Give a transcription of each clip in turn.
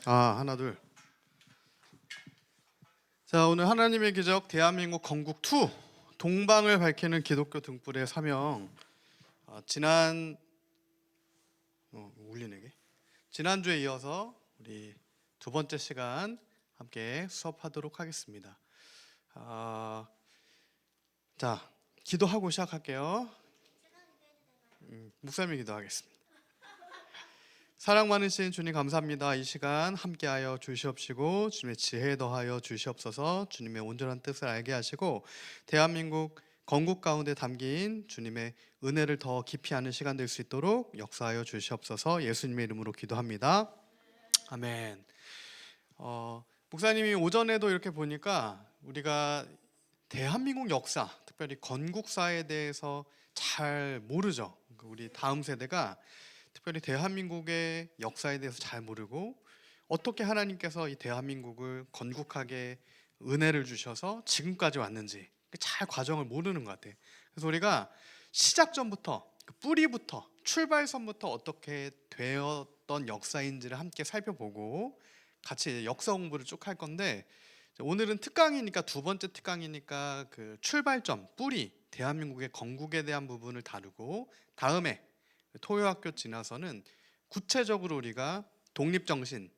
하나 둘. 자, 오늘 하나님의 기적 대한민국 건국 2 동방을 밝히는 기독교 등불의 사명. 울리네게. 지난주에 이어서 우리 두 번째 시간 함께 수업하도록 하겠습니다. 자, 기도하고 시작할게요. 목사님이 기도하겠습니다. 사랑 많으신 주님 감사합니다. 이 시간 함께하여 주시옵시고 주님의 지혜 더하여 주시옵소서. 주님의 온전한 뜻을 알게 하시고 대한민국 건국 가운데 담긴 주님의 은혜를 더 깊이 아는 시간 될 수 있도록 역사하여 주시옵소서. 예수님의 이름으로 기도합니다. 아멘. 목사님이 오전에도 이렇게 보니까 우리가 대한민국 역사, 특별히 건국사에 대해서 잘 모르죠. 우리 다음 세대가 특별히 대한민국의 역사에 대해서 잘 모르고 어떻게 하나님께서 이 대한민국을 건국하게 은혜를 주셔서 지금까지 왔는지 잘 과정을 모르는 것 같아요. 그래서 우리가 시작점부터 뿌리부터 출발선부터 어떻게 되었던 역사인지를 함께 살펴보고 같이 역사 공부를 쭉 할 건데, 오늘은 특강이니까 두 번째 특강이니까 그 출발점 뿌리 대한민국의 건국에 대한 부분을 다루고, 다음에 토요학교 지나서는 구체적으로 우리가 독립정신,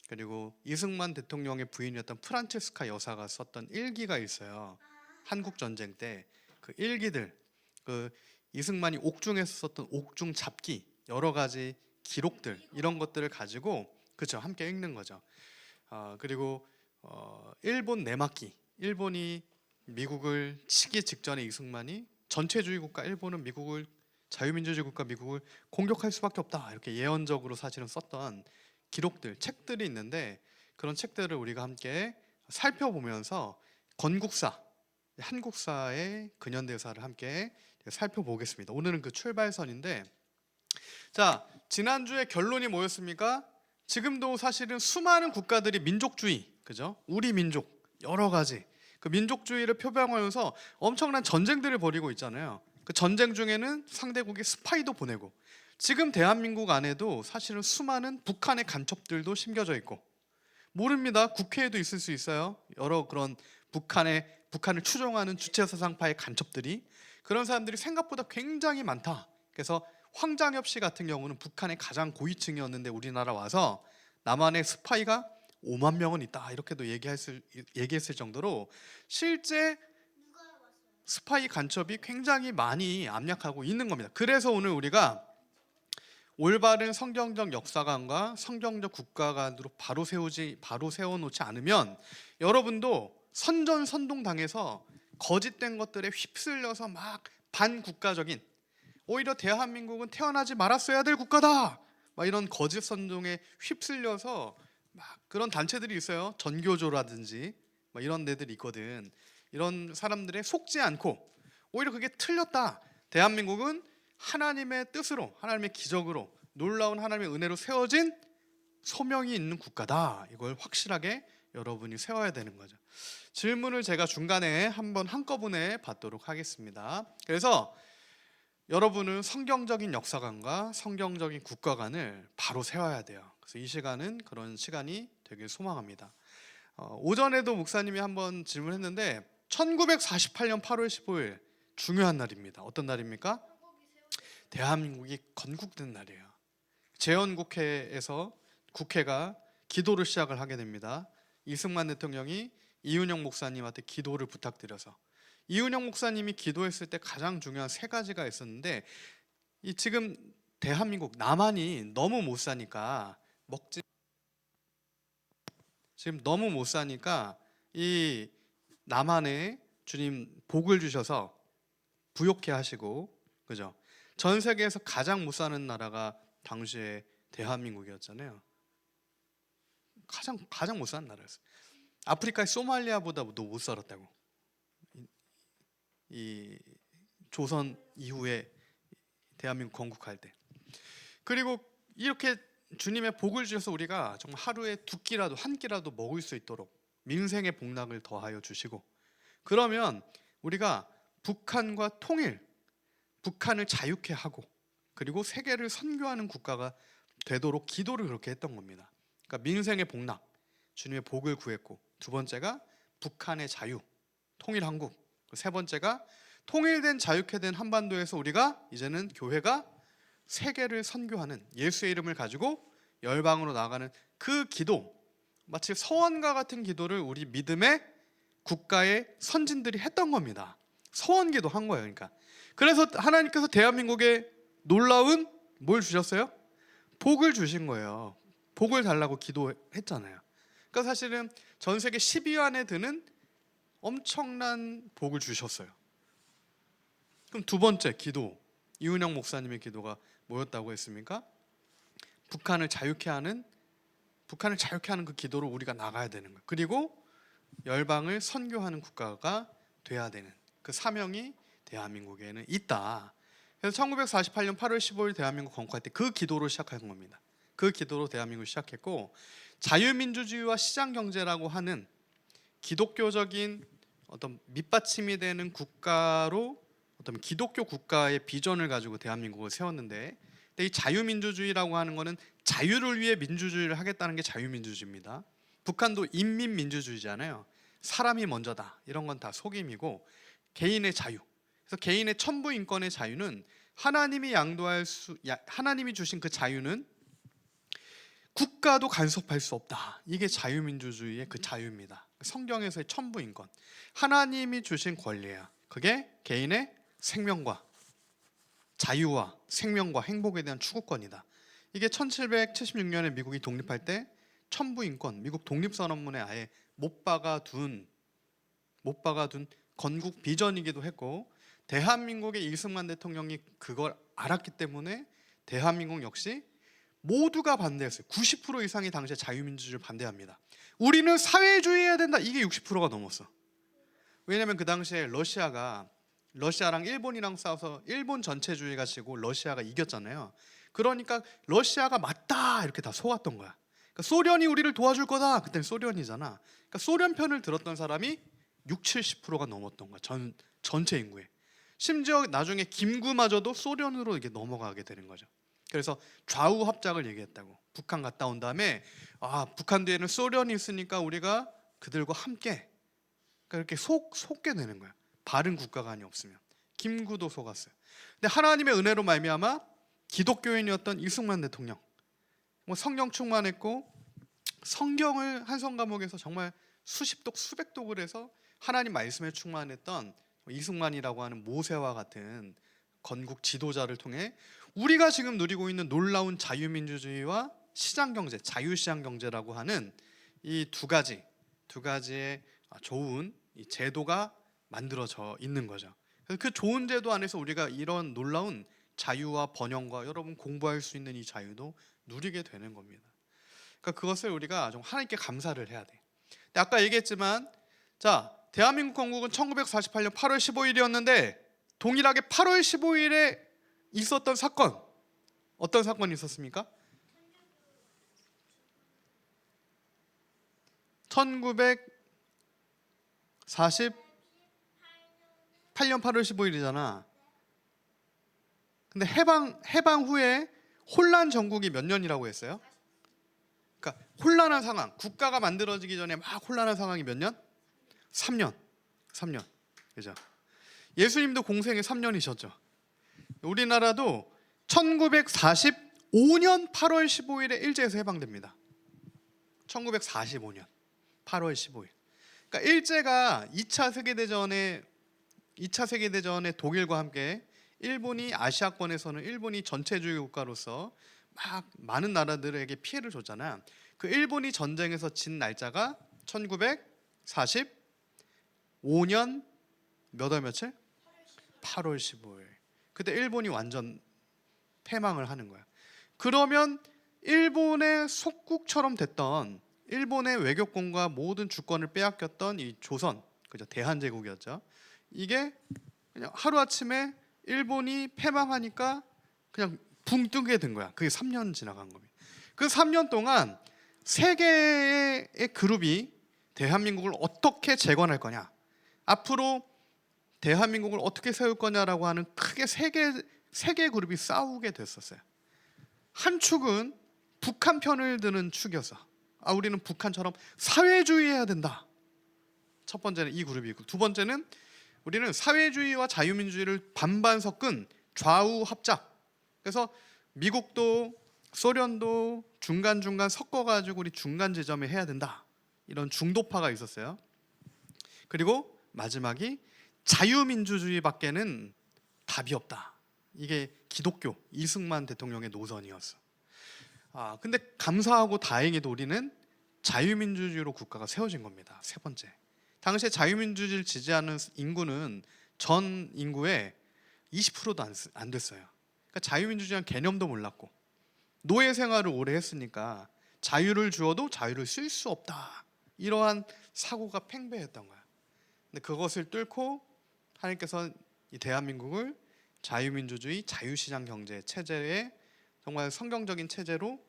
그리고 이승만 대통령의 부인이었던 프란체스카 여사가 썼던 일기가 있어요. 한국전쟁 때 그 일기들, 그 이승만이 옥중에서 썼던 옥중 잡기, 여러 가지 기록들, 이런 것들을 가지고 그죠, 함께 읽는 거죠. 그리고 일본 내막기, 일본이 미국을 치기 직전에 이승만이 전체주의 국가 일본은 미국을, 자유민주주의 국가 미국을 공격할 수밖에 없다, 이렇게 예언적으로 사실은 썼던 기록들, 책들이 있는데, 그런 책들을 우리가 함께 살펴보면서 건국사, 한국사의 근현대사를 함께 살펴보겠습니다. 오늘은 그 출발선인데, 자, 지난주에 결론이 뭐였습니까? 지금도 사실은 수많은 국가들이 민족주의, 그죠? 우리 민족, 여러 가지 그 민족주의를 표방하면서 엄청난 전쟁들을 벌이고 있잖아요. 그 전쟁 중에는 상대국이 스파이도 보내고, 지금 대한민국 안에도 사실은 수많은 북한의 간첩들도 심겨져 있고, 모릅니다. 국회에도 있을 수 있어요. 여러 그런 북한을 추종하는 주체사상파의 간첩들이, 그런 사람들이 생각보다 굉장히 많다. 그래서 황장엽 씨 같은 경우는 북한의 가장 고위층이었는데 우리나라 와서 남한의 스파이가 5만 명은 있다, 이렇게도 얘기했을 정도로 실제 스파이 간첩이 굉장히 많이 압력하고 있는 겁니다. 그래서 오늘 우리가 올바른 성경적 역사관과 성경적 국가관으로 바로 세워놓지 않으면 여러분도 선전선동당해서 거짓된 것들에 휩쓸려서 막 반국가적인, 오히려 대한민국은 태어나지 말았어야 될 국가다, 막 이런 거짓 선동에 휩쓸려서 막 그런 단체들이 있어요. 전교조라든지 막 이런 데들이 있거든. 이런 사람들에 속지 않고 오히려 그게 틀렸다, 대한민국은 하나님의 뜻으로, 하나님의 기적으로, 놀라운 하나님의 은혜로 세워진 소명이 있는 국가다, 이걸 확실하게 여러분이 세워야 되는 거죠. 질문을 제가 중간에 한번 한꺼번에 받도록 하겠습니다. 그래서 여러분은 성경적인 역사관과 성경적인 국가관을 바로 세워야 돼요. 그래서 이 시간은 그런 시간이 되길 소망합니다. 오전에도 목사님이 한번 질문했는데 1948년 8월 15일 중요한 날입니다. 어떤 날입니까? 대한민국이 건국된 날이에요. 재헌국회에서 국회가 기도를 시작을 하게 됩니다. 이승만 대통령이 이은영 목사님한테 기도를 부탁드려서, 이은영 목사님이 기도했을 때 가장 중요한 세 가지가 있었는데, 이 지금 대한민국 남한이 너무 못 사니까 지금 너무 못 사니까 이 남한에 주님 복을 주셔서 부욕해 하시고, 그죠? 전 세계에서 가장 못 사는 나라가 당시에 대한민국이었잖아요. 가장 못 사는 나라였어요. 아프리카의 소말리아보다도 못 살았다고. 이 조선 이후에 대한민국 건국할 때. 그리고 이렇게 주님의 복을 주셔서 우리가 정말 하루에 한 끼라도 먹을 수 있도록 민생의 복락을 더하여 주시고, 그러면 우리가 북한과 통일, 북한을 자유케 하고, 그리고 세계를 선교하는 국가가 되도록 기도를 그렇게 했던 겁니다. 그러니까 민생의 복락, 주님의 복을 구했고, 두 번째가 북한의 자유, 통일한국, 세 번째가 통일된 자유케 된 한반도에서 우리가 이제는 교회가 세계를 선교하는 예수의 이름을 가지고 열방으로 나가는 그 기도, 마치 서원과 같은 기도를 우리 믿음의 국가의 선진들이 했던 겁니다. 서원기도 한 거예요. 그러니까 그래서 하나님께서 대한민국에 놀라운 뭘 주셨어요? 복을 주신 거예요. 복을 달라고 기도했잖아요. 그러니까 사실은 전 세계 10위 안에 드는 엄청난 복을 주셨어요. 그럼 두 번째 기도, 이은영 목사님의 기도가 뭐였다고 했습니까? 북한을 자유케 하는 그 기도로 우리가 나가야 되는 거예요. 그리고 열방을 선교하는 국가가 돼야 되는 그 사명이 대한민국에는 있다. 그래서 1948년 8월 15일 대한민국 건국할 때 그 기도로 시작한 겁니다. 그 기도로 대한민국을 시작했고, 자유민주주의와 시장경제라고 하는 기독교적인 어떤 밑받침이 되는 국가로 어떤 기독교 국가의 비전을 가지고 대한민국을 세웠는데, 근데 이 자유민주주의라고 하는 거는 자유를 위해 민주주의를 하겠다는 게 자유민주주의입니다. 북한도 인민민주주의잖아요. 사람이 먼저다. 이런 건 다 속임이고, 개인의 자유. 그래서 개인의 천부 인권의 자유는 하나님이 주신 그 자유는 국가도 간섭할 수 없다. 이게 자유민주주의의 그 자유입니다. 성경에서의 천부 인권. 하나님이 주신 권리야. 그게 개인의 생명과 자유와 생명과 행복에 대한 추구권이다. 이게 1776년에 미국이 독립할 때 천부 인권, 미국 독립선언문에 아예 못 박아둔 건국 비전이기도 했고, 대한민국의 이승만 대통령이 그걸 알았기 때문에 대한민국 역시 모두가 반대했어요. 90% 이상이 당시에 자유민주주의를 반대합니다. 우리는 사회주의해야 된다. 이게 60%가 넘었어. 왜냐하면 그 당시에 러시아랑 일본이랑 싸워서 일본 전체주의가 지고 러시아가 이겼잖아요. 그러니까 러시아가 맞다 이렇게 다 속았던 거야. 그러니까 소련이 우리를 도와줄 거다. 그때는 소련이잖아. 그러니까 소련 편을 들었던 사람이 70~70%가 넘었던 거야. 전체 인구에. 심지어 나중에 김구마저도 소련으로 이게 넘어가게 되는 거죠. 그래서 좌우 합작을 얘기했다고. 북한 갔다 온 다음에 북한 뒤에는 소련이 있으니까 우리가 그들과 함께, 그러니까 이렇게 속게 되는 거야. 바른 국가관이 없으면. 김구도 속았어요. 근데 하나님의 은혜로 말미암아 기독교인이었던 이승만 대통령, 성경 충만했고, 성경을 한성 과목에서 정말 수십 독 수백 독을 해서 하나님 말씀에 충만했던 이승만이라고 하는 모세와 같은 건국 지도자를 통해 우리가 지금 누리고 있는 놀라운 자유민주주의와 시장경제, 자유시장경제라고 하는 이 두 가지의 좋은 이 제도가 만들어져 있는 거죠. 그래서 그 좋은 제도 안에서 우리가 이런 놀라운 자유와 번영과 여러분 공부할 수 있는 이 자유도 누리게 되는 겁니다. 그러니까 그것을 우리가 좀 하나님께 감사를 해야 돼. 근데 아까 얘기했지만, 대한민국 건국은 1948년 8월 15일이었는데 동일하게 8월 15일에 있었던 사건, 어떤 사건이 있었습니까? 1948년 8월 15일이잖아. 근데 해방 후에 혼란 전국이 몇 년이라고 했어요? 그러니까 혼란한 상황, 국가가 만들어지기 전에 막 혼란한 상황이 몇 년? 3년. 그죠? 예수님도 공생에 3년이셨죠. 우리나라도 1945년 8월 15일에 일제에서 해방됩니다. 1945년 8월 15일. 그러니까 일제가 2차 세계대전에 독일과 함께 일본이 아시아권에서는 일본이 전체주의 국가로서 막 많은 나라들에게 피해를 줬잖아. 그 일본이 전쟁에서 진 날짜가 1945년 몇 월 며칠? 8월 15일. 그때 일본이 완전 패망을 하는 거야. 그러면 일본의 속국처럼 됐던, 일본의 외교권과 모든 주권을 빼앗겼던 이 조선, 그죠? 대한제국이었죠. 이게 그냥 하루아침에 일본이 패망하니까 그냥 붕 뜨게 된 거야. 그게 3년 지나간 겁니다. 그 3년 동안 세계의 그룹이 대한민국을 어떻게 재건할 거냐, 앞으로 대한민국을 어떻게 세울 거냐라고 하는 크게 세 개 그룹이 싸우게 됐었어요. 한 축은 북한 편을 드는 축이었어. 우리는 북한처럼 사회주의해야 된다. 첫 번째는 이 그룹이 있고, 두 번째는 우리는 사회주의와 자유민주주의를 반반 섞은 좌우 합작. 그래서 미국도 소련도 중간중간 섞어가지고 우리 중간 지점에 해야 된다. 이런 중도파가 있었어요. 그리고 마지막이 자유민주주의밖에는 답이 없다. 이게 기독교 이승만 대통령의 노선이었어. 근데 감사하고 다행히도 우리는 자유민주주의로 국가가 세워진 겁니다. 세 번째, 당시에 자유민주주의를 지지하는 인구는 전 인구의 20%도 안 됐어요. 그러니까 자유민주주의란 개념도 몰랐고, 노예 생활을 오래 했으니까 자유를 주어도 자유를 쓸 수 없다. 이러한 사고가 팽배했던 거야. 근데 그것을 뚫고 하나님께서 이 대한민국을 자유민주주의, 자유시장 경제 체제에 정말 성경적인 체제로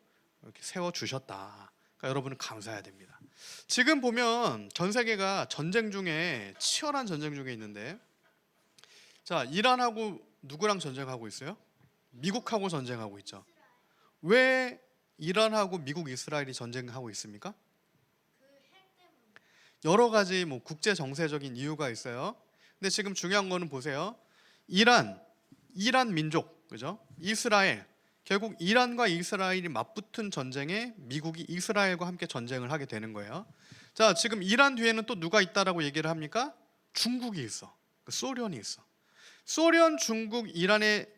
이렇게 세워 주셨다. 그러니까 여러분은 감사해야 됩니다. 지금 보면 전 세계가 전쟁 중에 치열한 전쟁 중에 있는데, 자, 이란하고 누구랑 전쟁하고 있어요? 미국하고 전쟁하고 있죠. 왜 이란하고 미국, 이스라엘이 전쟁하고 있습니까? 여러 가지 국제 정세적인 이유가 있어요. 근데 지금 중요한 거는 보세요. 이란 민족, 그죠? 이스라엘, 결국 이란과 이스라엘이 맞붙은 전쟁에 미국이 이스라엘과 함께 전쟁을 하게 되는 거예요. 자, 지금 이란 뒤에는 또 누가 있다라고 얘기를 합니까? 중국이 있어. 소련이 있어. 소련, 중국, 이란의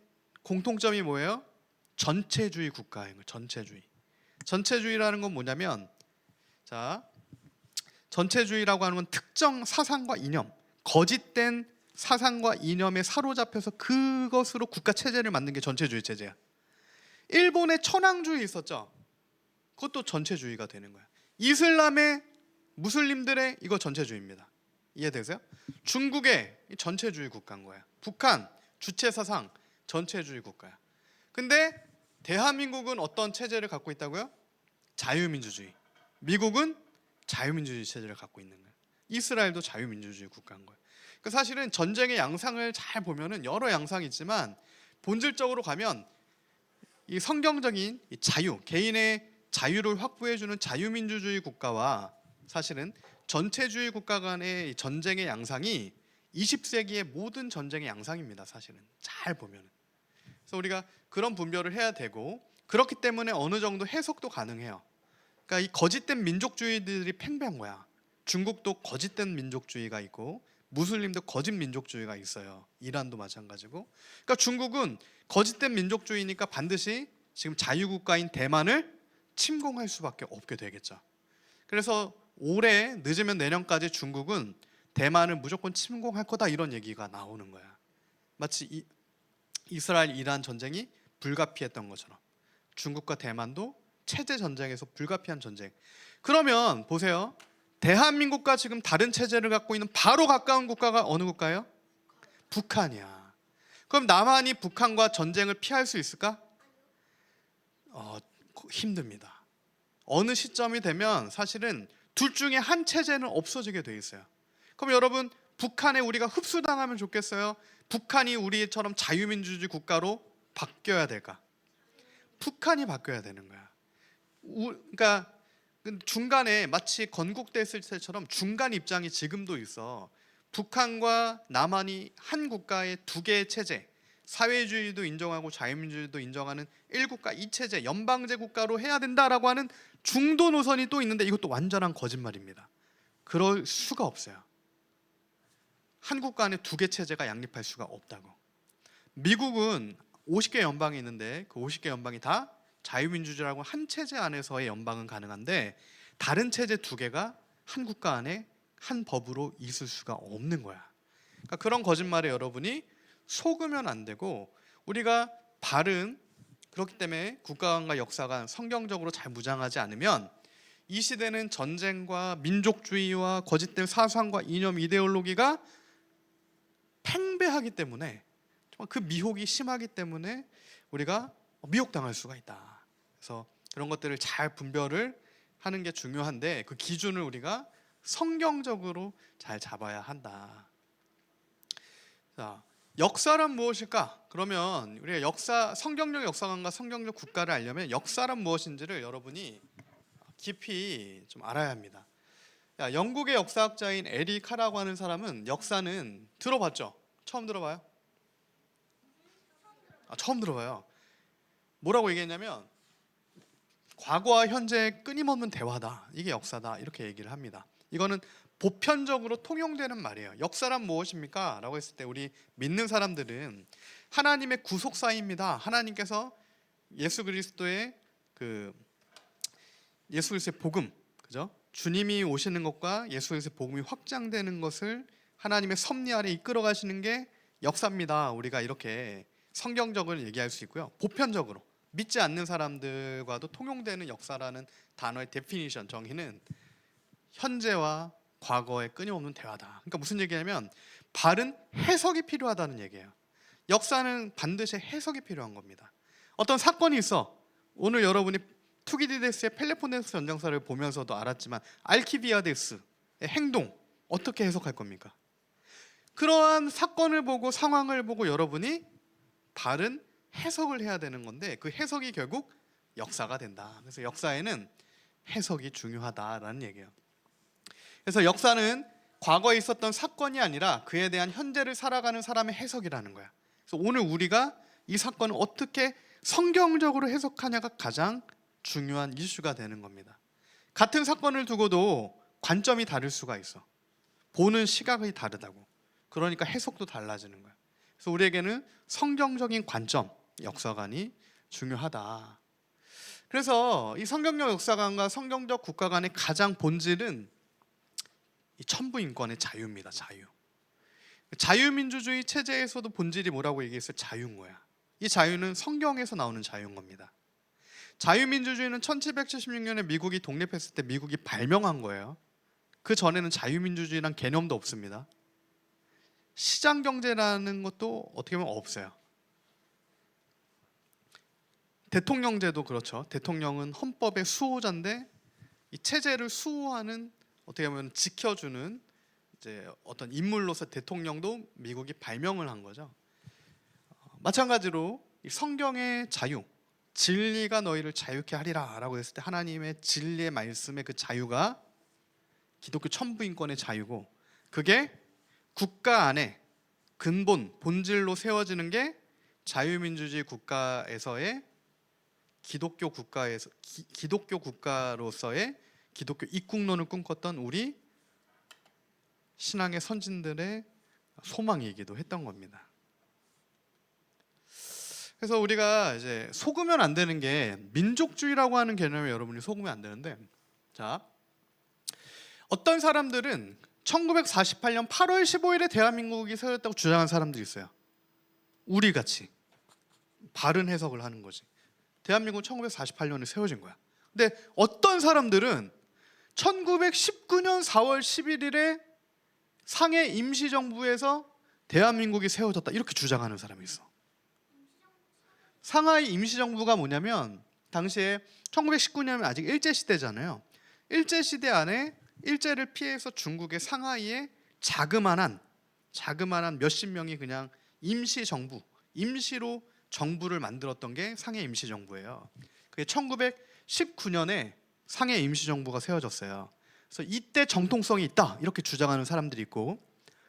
공통점이 뭐예요? 전체주의 국가인 거예요. 전체주의. 전체주의라는 건 뭐냐면, 자, 전체주의라고 하는 건 특정 사상과 이념, 거짓된 사상과 이념에 사로잡혀서 그것으로 국가 체제를 만든 게 전체주의 체제야. 일본의 천황주의 있었죠. 그것도 전체주의가 되는 거야. 이슬람의 무슬림들의 이거 전체주의입니다. 이해되세요? 중국의 전체주의 국가인 거야. 북한 주체 사상 전체주의 국가야. 근데 대한민국은 어떤 체제를 갖고 있다고요? 자유민주주의. 미국은 자유민주주의 체제를 갖고 있는 거예요. 이스라엘도 자유민주주의 국가인 거예요. 그러니까 사실은 전쟁의 양상을 잘 보면은 여러 양상이 있지만 본질적으로 가면 이 성경적인 이 자유, 개인의 자유를 확보해주는 자유민주주의 국가와 사실은 전체주의 국가 간의 전쟁의 양상이 20세기의 모든 전쟁의 양상입니다. 사실은 잘 보면은. 그래서 우리가 그런 분별을 해야 되고, 그렇기 때문에 어느 정도 해석도 가능해요. 그러니까 이 거짓된 민족주의들이 팽배한 거야. 중국도 거짓된 민족주의가 있고, 무슬림도 거짓 민족주의가 있어요. 이란도 마찬가지고. 그러니까 중국은 거짓된 민족주의니까 반드시 지금 자유국가인 대만을 침공할 수밖에 없게 되겠죠. 그래서 올해 늦으면 내년까지 중국은 대만을 무조건 침공할 거다, 이런 얘기가 나오는 거야. 마치 이스라엘 이란 전쟁이 불가피했던 것처럼 중국과 대만도 체제 전쟁에서 불가피한 전쟁. 그러면 보세요. 대한민국과 지금 다른 체제를 갖고 있는 바로 가까운 국가가 어느 국가예요? 북한이야. 그럼 남한이 북한과 전쟁을 피할 수 있을까? 힘듭니다. 어느 시점이 되면 사실은 둘 중에 한 체제는 없어지게 돼 있어요. 그럼 여러분, 북한에 우리가 흡수당하면 좋겠어요? 북한이 우리처럼 자유민주주의 국가로 바뀌어야 될까? 북한이 바뀌어야 되는 거야. 그러니까 중간에 마치 건국됐을 때처럼 중간 입장이 지금도 있어. 북한과 남한이 한 국가의 두 개의 체제, 사회주의도 인정하고 자유민주주의도 인정하는 1국가 2체제 연방제 국가로 해야 된다라고 하는 중도 노선이 또 있는데, 이것도 완전한 거짓말입니다. 그럴 수가 없어요. 한 국가 안에 두 개 체제가 양립할 수가 없다고. 미국은 50개 연방이 있는데 그 50개 연방이 다 자유민주주의라고 한 체제 안에서의 연방은 가능한데, 다른 체제 두 개가 한 국가 안에 한 법으로 있을 수가 없는 거야. 그러니까 그런 거짓말에 여러분이 속으면 안 되고, 우리가 바른, 그렇기 때문에 국가관과 역사가 성경적으로 잘 무장하지 않으면 이 시대는 전쟁과 민족주의와 거짓된 사상과 이념, 이데올로기가 팽배하기 때문에, 그 미혹이 심하기 때문에 우리가 미혹당할 수가 있다. 그래서 그런 것들을 잘 분별을 하는 게 중요한데, 그 기준을 우리가 성경적으로 잘 잡아야 한다. 자, 역사란 무엇일까? 그러면 우리가 성경적 역사관과 성경적 국가를 알려면 역사란 무엇인지를 여러분이 깊이 좀 알아야 합니다. 영국의 역사학자인 에리카라고 하는 사람은 역사는 들어봤죠? 처음 들어봐요? 처음 들어봐요. 뭐라고 얘기했냐면 과거와 현재의 끊임없는 대화다. 이게 역사다. 이렇게 얘기를 합니다. 이거는 보편적으로 통용되는 말이에요. 역사란 무엇입니까? 라고 했을 때 우리 믿는 사람들은 하나님의 구속사입니다. 하나님께서 예수 그리스도의 복음, 그죠? 주님이 오시는 것과 예수 그리스도의 복음이 확장되는 것을 하나님의 섭리 아래 이끌어 가시는 게 역사입니다. 우리가 이렇게 성경적으로 얘기할 수 있고요. 보편적으로 믿지 않는 사람들과도 통용되는 역사라는 단어의 데피니션, 정의는 현재와 과거의 끊임없는 대화다. 그러니까 무슨 얘기냐면 바른 해석이 필요하다는 얘기예요. 역사는 반드시 해석이 필요한 겁니다. 어떤 사건이 있어. 오늘 여러분이 투기디데스의 펠레폰네소스 전장사를 보면서도 알았지만 알키비아데스의 행동 어떻게 해석할 겁니까? 그러한 사건을 보고 상황을 보고 여러분이 바른 해석을 해야 되는 건데 그 해석이 결국 역사가 된다. 그래서 역사에는 해석이 중요하다라는 얘기예요. 그래서 역사는 과거에 있었던 사건이 아니라 그에 대한 현재를 살아가는 사람의 해석이라는 거야. 그래서 오늘 우리가 이 사건을 어떻게 성경적으로 해석하냐가 가장 중요한 이슈가 되는 겁니다. 같은 사건을 두고도 관점이 다를 수가 있어. 보는 시각이 다르다고. 그러니까 해석도 달라지는 거야. 그래서 우리에게는 성경적인 관점, 역사관이 중요하다. 그래서 이 성경적 역사관과 성경적 국가 간의 가장 본질은 이 천부인권의 자유입니다. 자유. 자유민주주의 체제에서도 본질이 뭐라고 얘기했어요? 자유인 거야. 이 자유는 성경에서 나오는 자유인 겁니다. 자유민주주의는 1776년에 미국이 독립했을 때 미국이 발명한 거예요. 그 전에는 자유민주주의란 개념도 없습니다. 시장경제라는 것도 어떻게 보면 없어요. 대통령제도 그렇죠. 대통령은 헌법의 수호자인데 이 체제를 수호하는 어떻게 보면 지켜주는 이제 어떤 인물로서 대통령도 미국이 발명을 한 거죠. 마찬가지로 이 성경의 자유, 진리가 너희를 자유케 하리라라고 했을 때 하나님의 진리의 말씀의 그 자유가 기독교 천부인권의 자유고 그게 국가 안에 근본, 본질로 세워지는 게 자유민주주의 국가에서의 기독교 국가로서의 기독교 입국론을 꿈꿨던 우리 신앙의 선진들의 소망이기도 했던 겁니다. 그래서 우리가 이제 속으면 안 되는 게 민족주의라고 하는 개념에 여러분이 속으면 안 되는데, 자, 어떤 사람들은 1948년 8월 15일에 대한민국이 세워졌다고 주장한 사람들이 있어요. 우리 같이 바른 해석을 하는 거지. 대한민국은 1948년에 세워진 거야. 근데 어떤 사람들은 1919년 4월 11일에 상해 임시정부에서 대한민국이 세워졌다 이렇게 주장하는 사람이 있어. 상하이 임시정부가 뭐냐면 당시에 1919년이면 아직 일제시대잖아요. 일제시대 안에 일제를 피해서 중국의 상하이에 자그만한 몇십 명이 그냥 임시로 정부를 만들었던 게 상해 임시정부예요. 그게 1919년에 상해 임시정부가 세워졌어요. 그래서 이때 정통성이 있다 이렇게 주장하는 사람들이 있고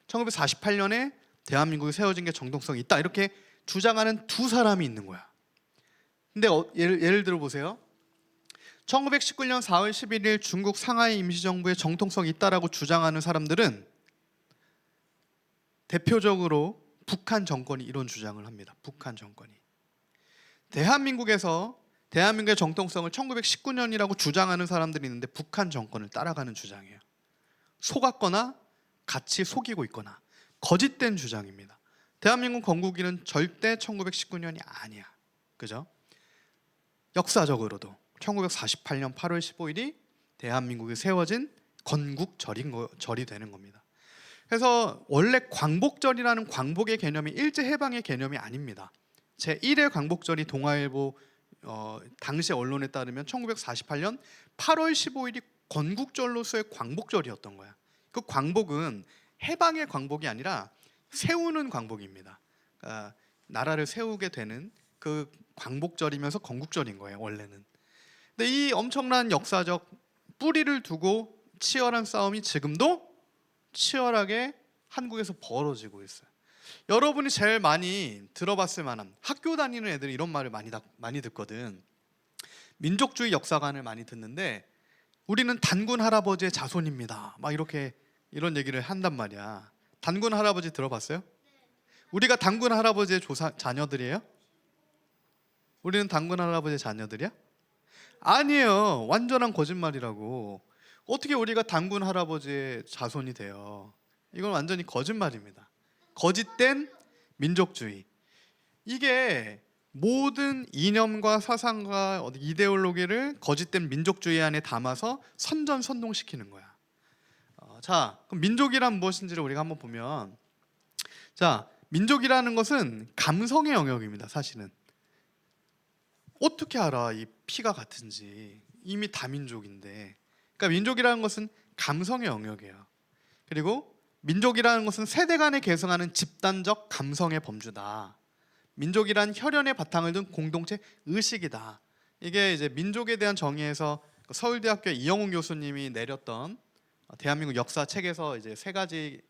1948년에 대한민국이 세워진 게 정통성이 있다 이렇게 주장하는 두 사람이 있는 거야. 근데 예를 들어 보세요. 1919년 4월 11일 중국 상하이 임시정부의 정통성이 있다라고 주장하는 사람들은 대표적으로 북한 정권이 이런 주장을 합니다. 북한 정권이 대한민국의 정통성을 1919년이라고 주장하는 사람들이 있는데 북한 정권을 따라가는 주장이에요. 속았거나 같이 속이고 있거나 거짓된 주장입니다. 대한민국 건국일은 절대 1919년이 아니야. 그죠? 역사적으로도 1948년 8월 15일이 대한민국이 세워진 건국절이 되는 겁니다. 그래서 원래 광복절이라는 광복의 개념이 일제해방의 개념이 아닙니다. 제1회 광복절이 동아일보 당시 언론에 따르면 1948년 8월 15일이 건국절로서의 광복절이었던 거야. 그 광복은 해방의 광복이 아니라 세우는 광복입니다. 그러니까 나라를 세우게 되는 그 광복절이면서 건국절인 거예요, 원래는. 근데 이 엄청난 역사적 뿌리를 두고 치열한 싸움이 지금도 치열하게 한국에서 벌어지고 있어요. 여러분이 제일 많이 들어봤을 만한, 학교 다니는 애들이 이런 말을 많이 듣거든. 민족주의 역사관을 많이 듣는데 우리는 단군 할아버지의 자손입니다. 막 이렇게 이런 얘기를 한단 말이야. 단군 할아버지 들어봤어요? 우리가 단군 할아버지의 자녀들이에요? 우리는 단군 할아버지의 자녀들이야? 아니에요. 완전한 거짓말이라고. 어떻게 우리가 단군 할아버지의 자손이 돼요? 이건 완전히 거짓말입니다. 거짓된 민족주의. 이게 모든 이념과 사상과 이데올로기를 거짓된 민족주의 안에 담아서 선전선동시키는 거야. 자, 그럼 민족이란 무엇인지를 우리가 한번 보면, 자, 민족이라는 것은 감성의 영역입니다. 사실은 어떻게 알아 이 피가 같은지? 이미 다민족인데. 그러니까 민족이라는 것은 감성의 영역이에요. 그리고 민족이라는 것은 세대 간에 계승하는 집단적 감성의 범주다. 민족이란 혈연의 바탕을 둔 공동체 의식이다. 이게 이제 민족에 대한 정의에서 서울대학교 이영훈 교수님이 내렸던 대한민국 역사 책에서 이제 세 가지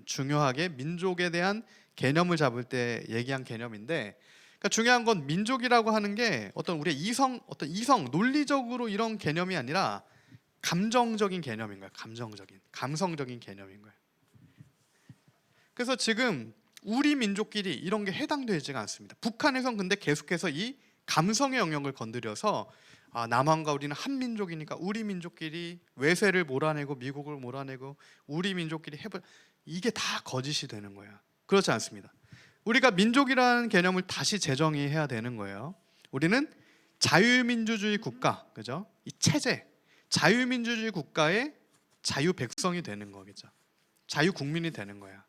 중요하게 민족에 대한 개념을 잡을 때 얘기한 개념인데, 그러니까 중요한 건 민족이라고 하는 게 어떤 우리의 이성 논리적으로 이런 개념이 아니라 감정적인 개념인 거예요. 감성적인 개념인 거예요. 그래서 지금 우리 민족끼리 이런 게 해당되지가 않습니다. 북한에선 근데 계속해서 이 감성의 영역을 건드려서 남한과 우리는 한 민족이니까 우리 민족끼리 외세를 몰아내고 미국을 몰아내고 우리 민족끼리 이게 다 거짓이 되는 거예요. 그렇지 않습니다. 우리가 민족이라는 개념을 다시 재정의해야 되는 거예요. 우리는 자유민주주의 국가, 그죠? 이 체제, 자유민주주의 국가의 자유백성이 되는 거겠죠. 자유국민이 되는 거야.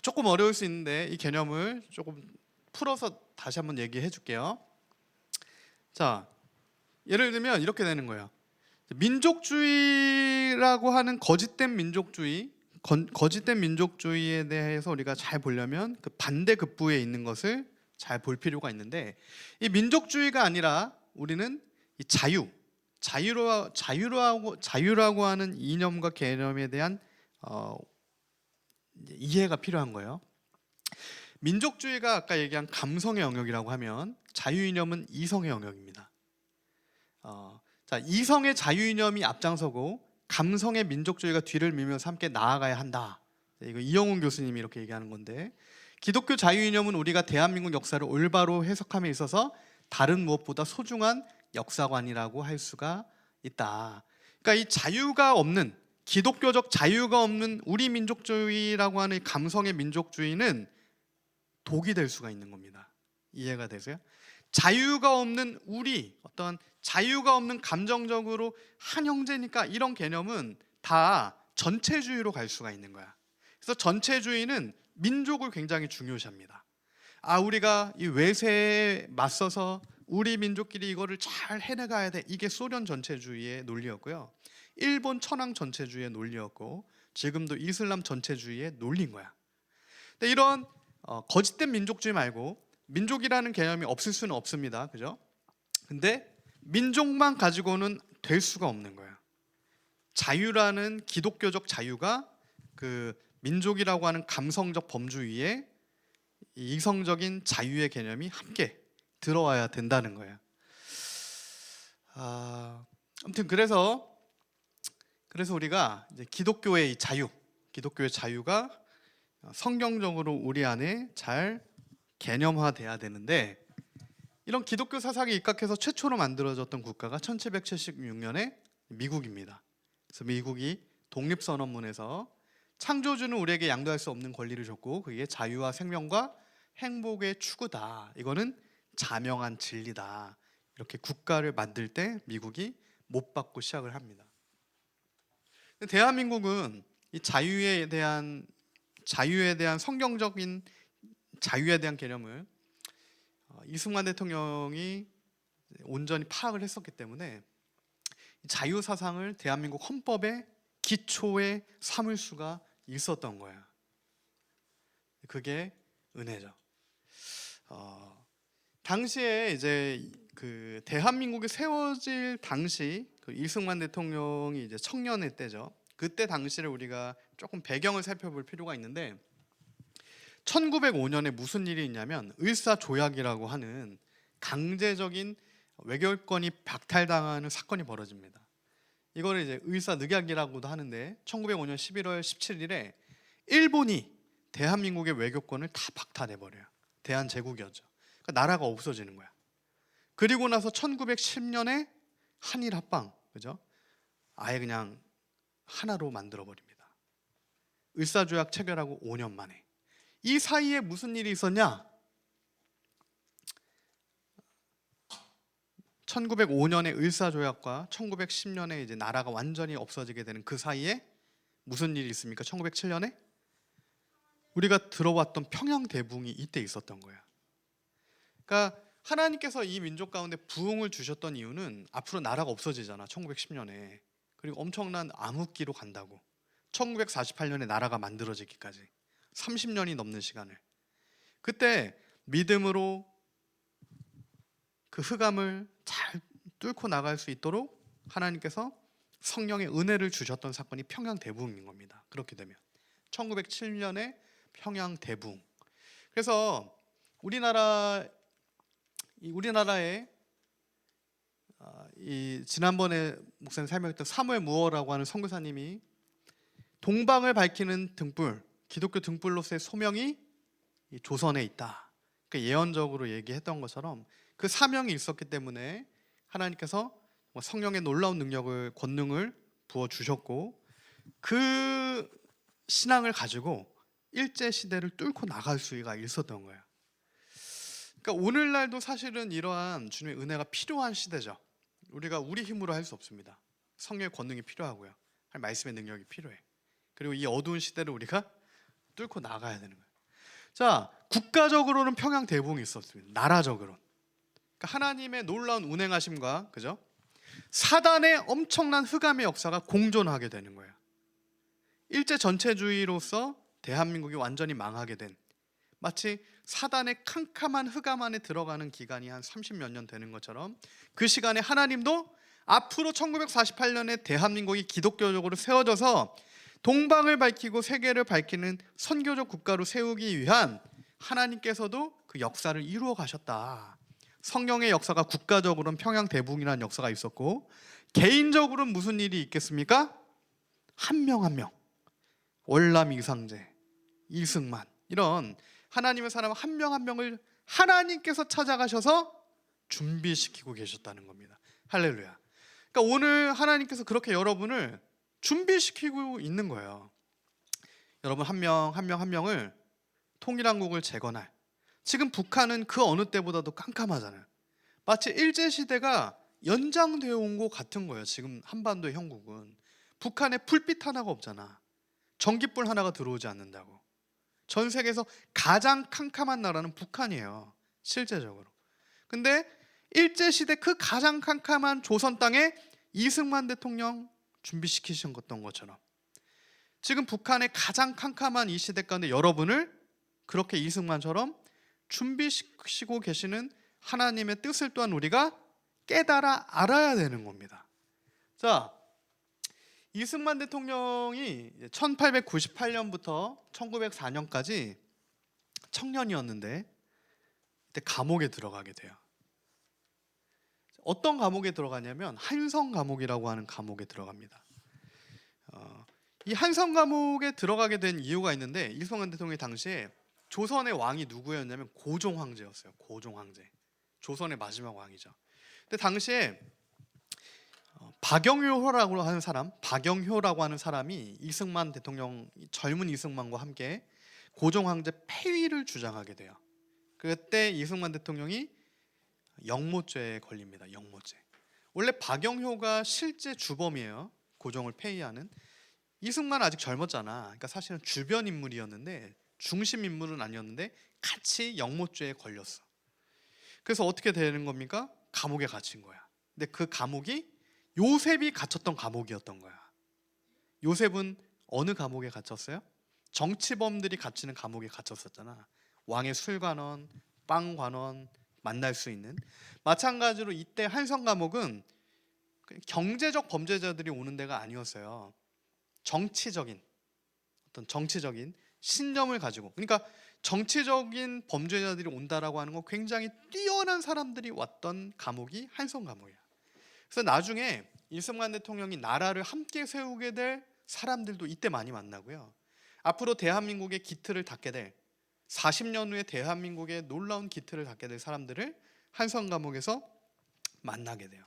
조금 어려울 수 있는데 이 개념을 조금 풀어서 다시 한번 얘기해 줄게요. 자, 예를 들면 이렇게 되는 거예요. 민족주의라고 하는 거짓된 민족주의에 대해서 우리가 잘 보려면 그 반대급부에 있는 것을 잘 볼 필요가 있는데, 이 민족주의가 아니라 우리는 이 자유라고 하는 이념과 개념에 대한 이해가 필요한 거예요. 민족주의가 아까 얘기한 감성의 영역이라고 하면 자유이념은 이성의 영역입니다. 자, 이성의 자유이념이 앞장서고 감성의 민족주의가 뒤를 밀면서 함께 나아가야 한다. 이거 이영훈 교수님이 이렇게 얘기하는 건데, 기독교 자유이념은 우리가 대한민국 역사를 올바로 해석함에 있어서 다른 무엇보다 소중한 역사관이라고 할 수가 있다. 그러니까 이 자유가 없는, 기독교적 자유가 없는 우리 민족주의라고 하는 감성의 민족주의는 독이 될 수가 있는 겁니다. 이해가 되세요? 자유가 없는 어떤 자유가 없는 감정적으로 한 형제니까 이런 개념은 다 전체주의로 갈 수가 있는 거야. 그래서 전체주의는 민족을 굉장히 중요시합니다. 우리가 이 외세에 맞서서 우리 민족끼리 이거를 잘 해나가야 돼. 이게 소련 전체주의의 논리였고요. 일본 천황 전체주의의 논리였고, 지금도 이슬람 전체주의의 논리인 거야. 근데 이런 거짓된 민족주의 말고 민족이라는 개념이 없을 수는 없습니다. 그죠? 근데 민족만 가지고는 될 수가 없는 거야. 자유라는 기독교적 자유가 그 민족이라고 하는 감성적 범주 위에 이성적인 자유의 개념이 함께 들어와야 된다는 거예요. 아무튼 그래서 우리가 이제 기독교의 자유가 성경적으로 우리 안에 잘 개념화돼야 되는데, 이런 기독교 사상에 입각해서 최초로 만들어졌던 국가가 1776년에 미국입니다. 그래서 미국이 독립선언문에서 창조주는 우리에게 양도할 수 없는 권리를 줬고 그게 자유와 생명과 행복의 추구다. 이거는 자명한 진리다. 이렇게 국가를 만들 때 미국이 못 받고 시작을 합니다. 대한민국은 이 자유에 대한 성경적인 자유에 대한 개념을 이승만 대통령이 온전히 파악을 했었기 때문에 자유 사상을 대한민국 헌법의 기초에 삼을 수가 있었던 거야. 그게 은혜죠. 당시에 이제 그 대한민국이 세워질 당시 그 이승만 대통령이 이제 청년의 때죠. 그때 당시를 우리가 조금 배경을 살펴볼 필요가 있는데 1905년에 무슨 일이 있냐면 을사조약이라고 하는 강제적인 외교권이 박탈당하는 사건이 벌어집니다. 이거를 이제 을사늑약이라고도 하는데 1905년 11월 17일에 일본이 대한민국의 외교권을 다 박탈해 버려요. 대한제국이었죠. 그러니까 나라가 없어지는 거야. 그리고 나서 1910년에 한일 합방, 그죠? 아예 그냥 하나로 만들어 버립니다. 을사조약 체결하고 5년 만에. 이 사이에 무슨 일이 있었냐? 1905년의 을사조약과 1910년에 이제 나라가 완전히 없어지게 되는 그 사이에 무슨 일이 있습니까? 1907년에 우리가 들어왔던 평양대붕이 이때 있었던 거야. 그러니까 하나님께서 이 민족 가운데 부흥을 주셨던 이유는 앞으로 나라가 없어지잖아. 1910년에. 그리고 엄청난 암흑기로 간다고. 1948년에 나라가 만들어지기까지 30년이 넘는 시간을. 그때 믿음으로 그 흑암을 잘 뚫고 나갈 수 있도록 하나님께서 성령의 은혜를 주셨던 사건이 평양대붕인 겁니다. 그렇게 되면 1907년에 평양대붕. 그래서 우리나라에 이 지난번에 목사님 설명했던 사무엘 무어라고 하는 선교사님이 동방을 밝히는 등불, 기독교 등불로서의 소명이 이 조선에 있다. 그러니까 예언적으로 얘기했던 것처럼 그 사명이 있었기 때문에 하나님께서 성령의 놀라운 능력을, 권능을 부어 주셨고 그 신앙을 가지고 일제 시대를 뚫고 나갈 수가 있었던 거예요. 그러니까 오늘날도 사실은 이러한 주님의 은혜가 필요한 시대죠. 우리가 우리 힘으로 할 수 없습니다. 성령의 권능이 필요하고요. 말씀의 능력이 필요해. 그리고 이 어두운 시대를 우리가 뚫고 나가야 되는 거예요. 자, 국가적으로는 평양대붕이 있었습니다. 나라적으로는. 그러니까 하나님의 놀라운 운행하심과 그죠? 사단의 엄청난 흑암의 역사가 공존하게 되는 거예요. 일제 전체주의로서 대한민국이 완전히 망하게 된, 마치 사단의 캄캄한 흑암 안에 들어가는 기간이 한 30몇 년 되는 것처럼 그 시간에 하나님도 앞으로 1948년에 대한민국이 기독교적으로 세워져서 동방을 밝히고 세계를 밝히는 선교적 국가로 세우기 위한 하나님께서도 그 역사를 이루어 가셨다. 성령의 역사가 국가적으로는 평양대붕이라는 역사가 있었고 개인적으로는 무슨 일이 있겠습니까? 한 명 한 명, 월남 이상제, 이승만, 이런 하나님의 사람 한 명 한 명을 하나님께서 찾아가셔서 준비시키고 계셨다는 겁니다. 할렐루야. 그러니까 오늘 하나님께서 그렇게 여러분을 준비시키고 있는 거예요. 여러분 한 명 한 명을 통일한국을 재건할, 지금 북한은 그 어느 때보다도 깜깜하잖아요. 마치 일제시대가 연장되어 온 것 같은 거예요. 지금 한반도의 형국은 북한에 불빛 하나가 없잖아. 전기불 하나가 들어오지 않는다고. 전 세계에서 가장 캄캄한 나라는 북한이에요. 실제적으로. 근데 일제시대 그 가장 캄캄한 조선 땅에 이승만 대통령 준비시키셨던 것처럼 지금 북한의 가장 캄캄한 이 시대 가운데 여러분을 그렇게 이승만처럼 준비시키고 계시는 하나님의 뜻을 또한 우리가 깨달아 알아야 되는 겁니다. 자, 이승만 대통령이 1898년부터 1904년까지 청년이었는데 그때 감옥에 들어가게 돼요. 어떤 감옥에 들어가냐면 한성 감옥이라고 하는 감옥에 들어갑니다. 이 한성 감옥에 들어가게 된 이유가 있는데 이승만 대통령이 당시에 조선의 왕이 누구였냐면 고종 황제였어요. 고종 황제. 조선의 마지막 왕이죠. 근데 당시에 박영효라고 하는 사람이 이승만 대통령, 젊은 이승만과 함께 고종 황제 폐위를 주장하게 돼요. 그때 이승만 대통령이 영모죄에 걸립니다. 영모죄. 원래 박영효가 실제 주범이에요. 고종을 폐위하는. 이승만 아직 젊었잖아. 그러니까 사실은 주변 인물이었는데 중심 인물은 아니었는데 같이 영모죄에 걸렸어. 그래서 어떻게 되는 겁니까? 감옥에 갇힌 거야. 근데 그 감옥이 요셉이 갇혔던 감옥이었던 거야. 요셉은 어느 감옥에 갇혔어요? 정치범들이 갇히는 감옥에 갇혔었잖아. 왕의 술관원, 빵관원, 만날 수 있는, 마찬가지로 이때 한성 감옥은 경제적 범죄자들이 오는 데가 아니었어요. 정치적인 신념을 가지고, 그러니까 정치적인 범죄자들이 온다라고 하는 건 굉장히 뛰어난 사람들이 왔던 감옥이 한성 감옥이에요. 그래서 나중에 이승만 대통령이 나라를 함께 세우게 될 사람들도 이때 많이 만나고요. 앞으로 대한민국의 기틀을 닫게 될, 40년 후에 대한민국의 놀라운 기틀을 닫게 될 사람들을 한성 감옥에서 만나게 돼요.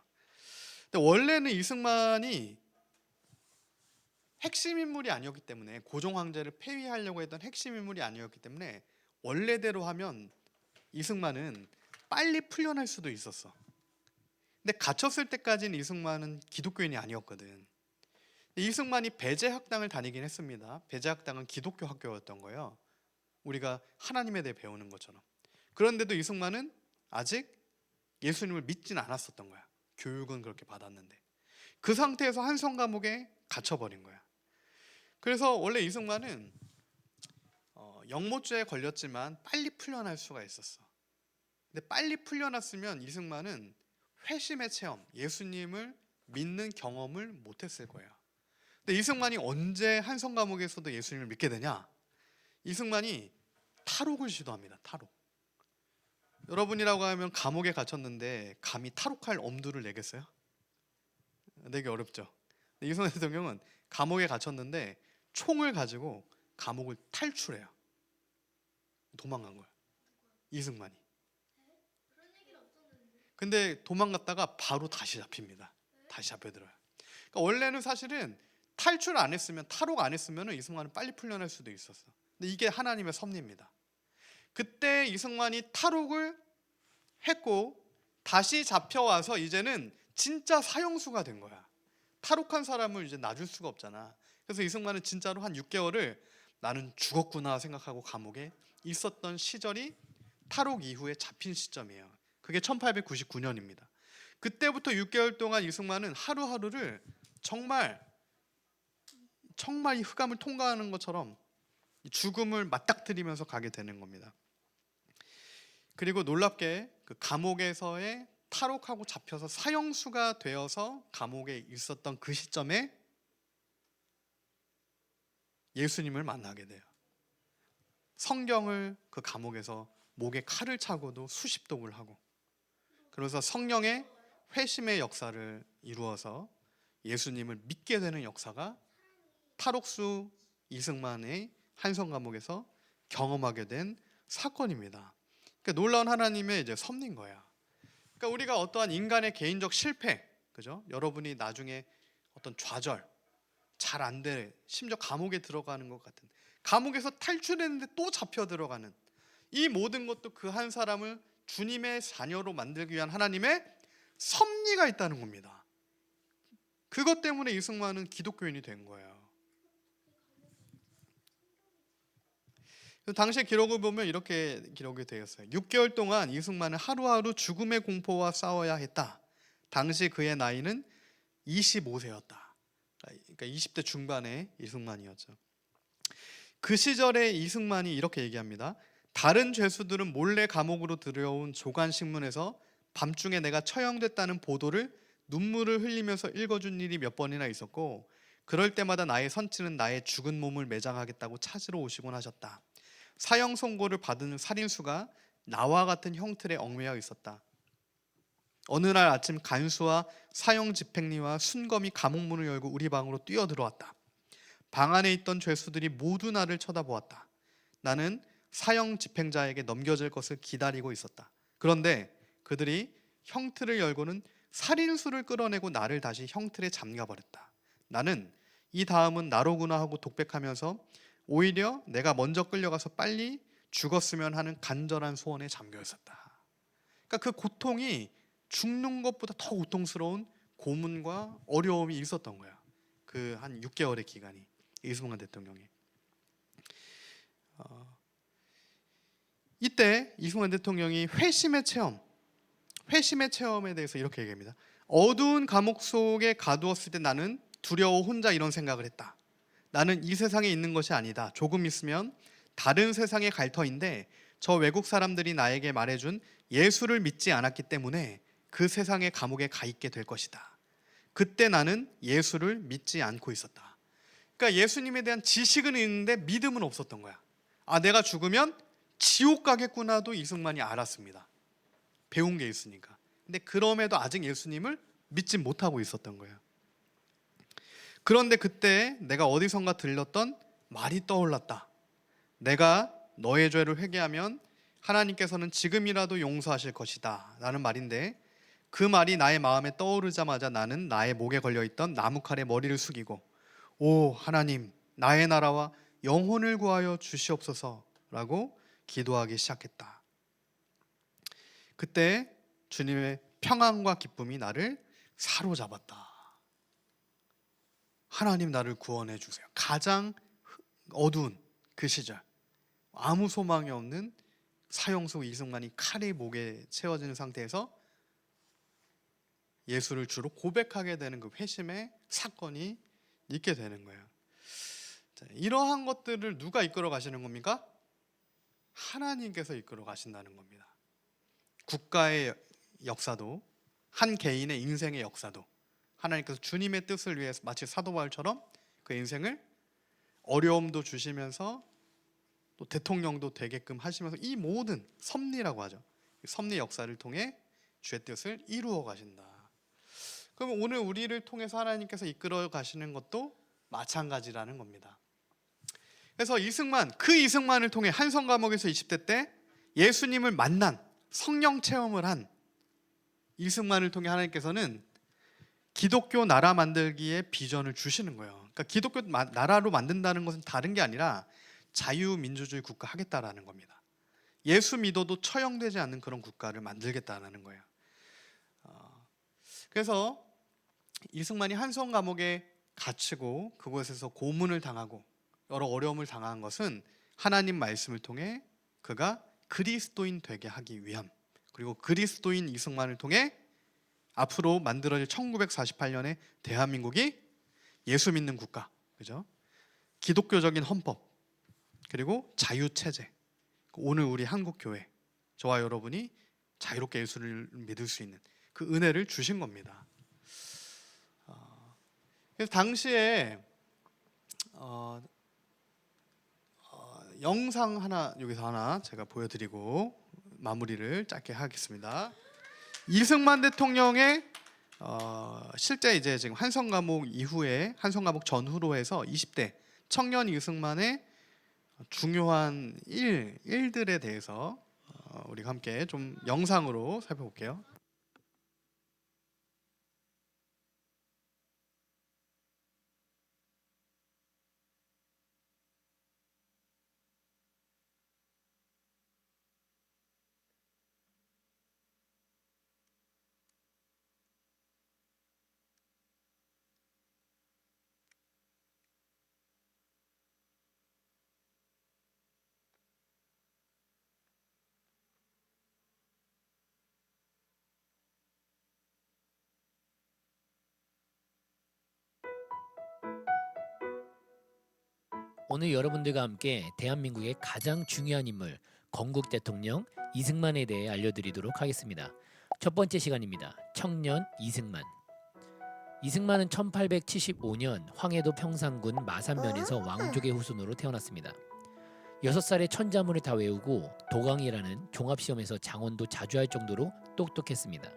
근데 원래는 이승만이 핵심 인물이 아니었기 때문에, 고종 황제를 폐위하려고 했던 핵심 인물이 아니었기 때문에 원래대로 하면 이승만은 빨리 풀려날 수도 있었어. 근데 갇혔을 때까지는 이승만은 기독교인이 아니었거든. 이승만이 배제학당을 다니긴 했습니다. 배제학당은 기독교 학교였던 거예요. 우리가 하나님에 대해 배우는 것처럼. 그런데도 이승만은 아직 예수님을 믿진 않았었던 거야. 교육은 그렇게 받았는데. 그 상태에서 한성 감옥에 갇혀버린 거야. 그래서 원래 이승만은 영모죄에 걸렸지만 빨리 풀려날 수가 있었어. 근데 빨리 풀려났으면 이승만은 회심의 체험, 예수님을 믿는 경험을 못했을 거예요. 근데 이승만이 언제 한성 감옥에서도 예수님을 믿게 되냐? 이승만이 탈옥을 시도합니다. 탈옥. 여러분이라고 하면 감옥에 갇혔는데 감히 탈옥할 엄두를 내겠어요? 내기 어렵죠. 이승만 대통령은 감옥에 갇혔는데 총을 가지고 감옥을 탈출해요. 도망간 거예요. 이승만이. 근데 도망갔다가 바로 다시 잡힙니다. 다시 잡혀들어요. 그러니까 원래는 사실은 탈출 안 했으면, 탈옥 안 했으면 이승만은 빨리 풀려날 수도 있었어. 근데 이게 하나님의 섭리입니다. 그때 이승만이 탈옥을 했고 다시 잡혀와서 이제는 진짜 사형수가 된 거야. 탈옥한 사람을 이제 놔줄 수가 없잖아. 그래서 이승만은 진짜로 한 6개월을 나는 죽었구나 생각하고 감옥에 있었던 시절이 탈옥 이후에 잡힌 시점이에요. 그게 1899년입니다. 그때부터 6개월 동안 이승만은 하루하루를 정말 이 흑암을 통과하는 것처럼 죽음을 맞닥뜨리면서 가게 되는 겁니다. 그리고 놀랍게 그 감옥에서의 탈옥하고 잡혀서 사형수가 되어서 감옥에 있었던 그 시점에 예수님을 만나게 돼요. 성경을 그 감옥에서 목에 칼을 차고도 수십독을 하고, 그래서 성령의 회심의 역사를 이루어서 예수님을 믿게 되는 역사가 탈옥수 이승만의 한성 감옥에서 경험하게 된 사건입니다. 그러니까 놀라운 하나님의 이제 섭리인 거야. 그러니까 우리가 어떠한 인간의 개인적 실패, 그죠? 여러분이 나중에 어떤 좌절, 잘 안 돼, 심지어 감옥에 들어가는 것 같은, 감옥에서 탈출했는데 또 잡혀 들어가는, 이 모든 것도 그 한 사람을 주님의 자녀로 만들기 위한 하나님의 섭리가 있다는 겁니다. 그것 때문에 이승만은 기독교인이 된 거예요. 당시의 기록을 보면 이렇게 기록이 되어 있어요. 6개월 동안 이승만은 하루하루 죽음의 공포와 싸워야 했다. 당시 그의 나이는 25세였다. 그러니까 20대 중반의 이승만이었죠. 그 시절에 이승만이 이렇게 얘기합니다. 다른 죄수들은 몰래 감옥으로 들여온 조간신문에서 밤중에 내가 처형됐다는 보도를 눈물을 흘리면서 읽어준 일이 몇 번이나 있었고, 그럴 때마다 나의 선친은 나의 죽은 몸을 매장하겠다고 찾으러 오시곤 하셨다. 사형 선고를 받은 살인수가 나와 같은 형틀에 얽매여 있었다. 어느 날 아침 간수와 사형 집행리와 순검이 감옥문을 열고 우리 방으로 뛰어들어왔다. 방 안에 있던 죄수들이 모두 나를 쳐다보았다. 나는 사형 집행자에게 넘겨질 것을 기다리고 있었다. 그런데 그들이 형틀을 열고는 살인수를 끌어내고 나를 다시 형틀에 잠가버렸다. 나는 이 다음은 나로구나 하고 독백하면서 오히려 내가 먼저 끌려가서 빨리 죽었으면 하는 간절한 소원에 잠겨 있었다. 그러니까 그 고통이 죽는 것보다 더 고통스러운 고문과 어려움이 있었던 거야. 그 한 6개월의 기간이, 이승만 대통령이. 이때 이승만 대통령이 회심의 체험에 대해서 이렇게 얘기합니다. 어두운 감옥 속에 가두었을 때 나는 두려워 혼자 이런 생각을 했다. 나는 이 세상에 있는 것이 아니다. 조금 있으면 다른 세상에 갈 터인데 저 외국 사람들이 나에게 말해준 예수를 믿지 않았기 때문에 그 세상의 감옥에 가 있게 될 것이다. 그때 나는 예수를 믿지 않고 있었다. 그러니까 예수님에 대한 지식은 있는데 믿음은 없었던 거야. 아, 내가 죽으면 지옥 가겠구나도 이승만이 알았습니다. 배운 게 있으니까. 근데 그럼에도 아직 예수님을 믿지 못하고 있었던 거예요. 그런데 그때 내가 어디선가 들렸던 말이 떠올랐다. 내가 너의 죄를 회개하면 하나님께서는 지금이라도 용서하실 것이다 라는 말인데, 그 말이 나의 마음에 떠오르자마자 나는 나의 목에 걸려있던 나무칼에 머리를 숙이고, 오 하나님, 나의 나라와 영혼을 구하여 주시옵소서 라고 기도하기 시작했다. 그때 주님의 평안과 기쁨이 나를 사로잡았다. 하나님, 나를 구원해 주세요. 가장 어두운 그 시절, 아무 소망이 없는 사형수 이승만이 칼이 목에 채워지는 상태에서 예수를 주로 고백하게 되는 그 회심의 사건이 있게 되는 거예요. 자, 이러한 것들을 누가 이끌어 가시는 겁니까? 하나님께서 이끌어 가신다는 겁니다. 국가의 역사도, 한 개인의 인생의 역사도 하나님께서 주님의 뜻을 위해서 마치 사도 바울처럼 그 인생을 어려움도 주시면서 또 대통령도 되게끔 하시면서 이 모든 섭리라고 하죠. 섭리 역사를 통해 주의 뜻을 이루어 가신다. 그러면 오늘 우리를 통해서 하나님께서 이끌어 가시는 것도 마찬가지라는 겁니다. 그래서 그 이승만을 통해 한성 감옥에서 20대 때 예수님을 만난, 성령 체험을 한 이승만을 통해 하나님께서는 기독교 나라 만들기의 비전을 주시는 거예요. 그러니까 기독교 나라로 만든다는 것은 다른 게 아니라 자유민주주의 국가 하겠다라는 겁니다. 예수 믿어도 처형되지 않는 그런 국가를 만들겠다는 거예요. 그래서 이승만이 한성 감옥에 갇히고 그곳에서 고문을 당하고 여러 어려움을 당한 것은 하나님 말씀을 통해 그가 그리스도인 되게 하기 위함, 그리고 그리스도인 이승만을 통해 앞으로 만들어질 1948년에 대한민국이 예수 믿는 국가, 그죠? 기독교적인 헌법, 그리고 자유체제, 오늘 우리 한국교회, 저와 여러분이 자유롭게 예수를 믿을 수 있는 그 은혜를 주신 겁니다. 그래서 당시에 영상 여기서 하나 제가 보여드리고 마무리를 짧게 하겠습니다. 이승만 대통령의 실제 이제 지금 한성 감옥 이후에, 한성 감옥 전후로 해서 20대 청년 이승만의 중요한 일들에 대해서 우리가 함께 좀 영상으로 살펴볼게요. 오늘 여러분들과 함께 대한민국의 가장 중요한 인물 건국 대통령 이승만에 대해 알려드리도록 하겠습니다. 첫 번째 시간입니다. 청년 이승만. 이승만은 1875년 황해도 평산군 마산면에서 왕족의 후손으로 태어났습니다. 6살에 천자문을 다 외우고 도강이라는 종합시험에서 장원도 자주 할 정도로 똑똑했습니다.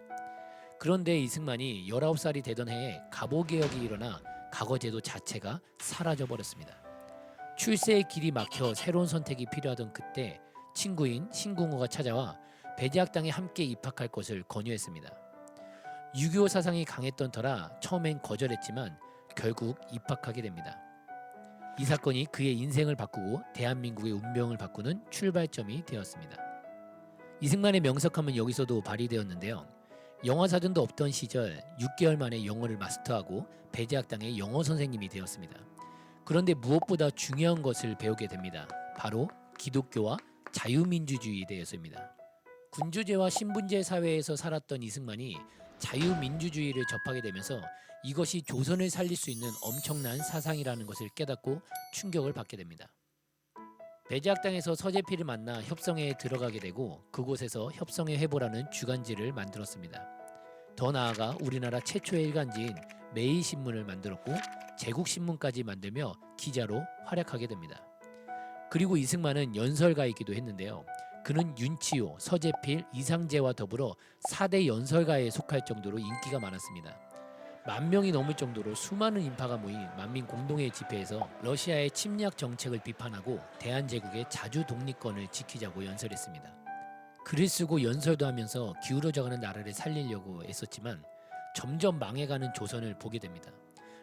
그런데 이승만이 19살이 되던 해에 갑오개혁이 일어나 과거제도 자체가 사라져버렸습니다. 출세의 길이 막혀 새로운 선택이 필요하던 그때 친구인 신궁호가 찾아와 배제학당에 함께 입학할 것을 권유했습니다. 6.25 사상이 강했던 터라 처음엔 거절했지만 결국 입학하게 됩니다. 이 사건이 그의 인생을 바꾸고 대한민국의 운명을 바꾸는 출발점이 되었습니다. 이승만의 명석함은 여기서도 발휘되었는데요. 영어 사전도 없던 시절 6개월 만에 영어를 마스터하고 배제학당의 영어 선생님이 되었습니다. 그런데 무엇보다 중요한 것을 배우게 됩니다. 바로 기독교와 자유민주주의에 대해서입니다. 군주제와 신분제 사회에서 살았던 이승만이 자유민주주의를 접하게 되면서 이것이 조선을 살릴 수 있는 엄청난 사상이라는 것을 깨닫고 충격을 받게 됩니다. 배제학당에서 서재필을 만나 협성회에 들어가게 되고 그곳에서 협성회 회보라는 주간지를 만들었습니다. 더 나아가 우리나라 최초의 일간지인 매일신문을 만들었고 제국신문까지 만들며 기자로 활약하게 됩니다. 그리고 이승만은 연설가이기도 했는데요. 그는 윤치호, 서재필, 이상재와 더불어 4대 연설가에 속할 정도로 인기가 많았습니다. 10,000명이 넘을 정도로 수많은 인파가 모인 만민 공동회 집회에서 러시아의 침략 정책을 비판하고 대한제국의 자주 독립권을 지키자고 연설했습니다. 글을 쓰고 연설도 하면서 기울어져가는 나라를 살리려고 애썼지만 점점 망해가는 조선을 보게 됩니다.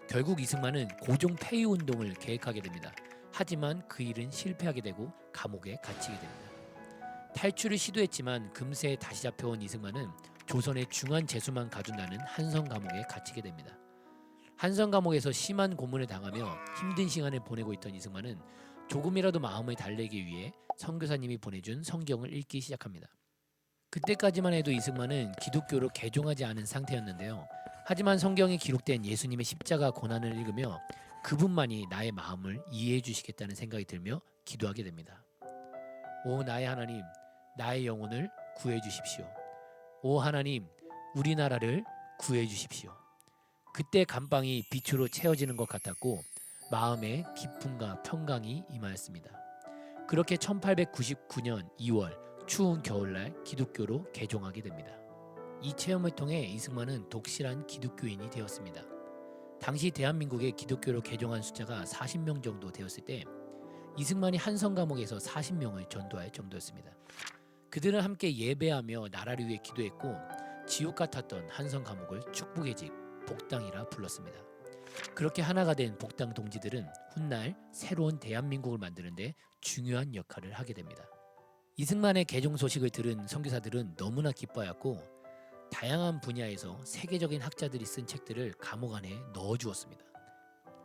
결국 이승만은 고종 폐위 운동을 계획하게 됩니다. 하지만 그 일은 실패하게 되고 감옥에 갇히게 됩니다. 탈출을 시도했지만 금세 다시 잡혀온 이승만은 조선의 중한 재수만 가둔다는 한성 감옥에 갇히게 됩니다. 한성 감옥에서 심한 고문을 당하며 힘든 시간을 보내고 있던 이승만은 조금이라도 마음을 달래기 위해 선교사님이 보내준 성경을 읽기 시작합니다. 그때까지만 해도 이승만은 기독교로 개종하지 않은 상태였는데요. 하지만 성경에 기록된 예수님의 십자가 고난을 읽으며 그분만이 나의 마음을 이해해 주시겠다는 생각이 들며 기도하게 됩니다. 오 나의 하나님, 나의 영혼을 구해 주십시오. 오 하나님, 우리나라를 구해 주십시오. 그때 감방이 빛으로 채워지는 것 같았고 마음에 기쁨과 평강이 임하였습니다. 그렇게 1899년 2월 추운 겨울날 기독교로 개종하게 됩니다. 이 체험을 통해 이승만은 독실한 기독교인이 되었습니다. 당시 대한민국의 기독교로 개종한 숫자가 40명 정도 되었을 때 이승만이 한성 감옥에서 40명을 전도할 정도였습니다. 그들은 함께 예배하며 나라를 위해 기도했고 지옥 같았던 한성 감옥을 축복의 집, 복당이라 불렀습니다. 그렇게 하나가 된 복당 동지들은 훗날 새로운 대한민국을 만드는데 중요한 역할을 하게 됩니다. 이승만의 개종 소식을 들은 선교사들은 너무나 기뻐하였고 다양한 분야에서 세계적인 학자들이 쓴 책들을 감옥 안에 넣어주었습니다.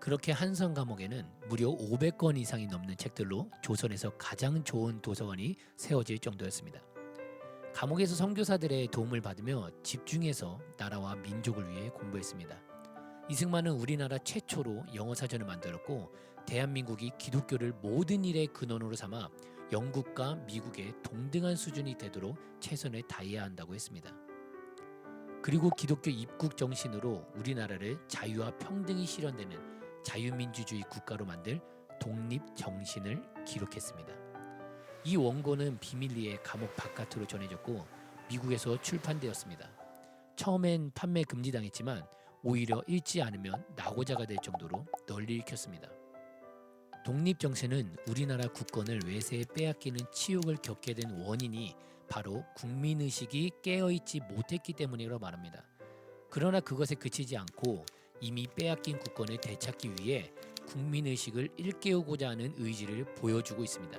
그렇게 한성 감옥에는 무려 500권 이상이 넘는 책들로 조선에서 가장 좋은 도서관이 세워질 정도였습니다. 감옥에서 선교사들의 도움을 받으며 집중해서 나라와 민족을 위해 공부했습니다. 이승만은 우리나라 최초로 영어 사전을 만들었고 대한민국이 기독교를 모든 일의 근원으로 삼아 영국과 미국의 동등한 수준이 되도록 최선을 다해야 한다고 했습니다. 그리고 기독교 입국 정신으로 우리나라를 자유와 평등이 실현되는 자유민주주의 국가로 만들 독립 정신을 기록했습니다. 이 원고는 비밀리에 감옥 바깥으로 전해졌고 미국에서 출판되었습니다. 처음엔 판매 금지당했지만 오히려 읽지 않으면 낙오자가 될 정도로 널리 읽혔습니다. 독립 정신은 우리나라 국권을 외세에 빼앗기는 치욕을 겪게 된 원인이 바로 국민의식이 깨어있지 못했기 때문이라고 말합니다. 그러나 그것에 그치지 않고 이미 빼앗긴 국권을 되찾기 위해 국민의식을 일깨우고자 하는 의지를 보여주고 있습니다.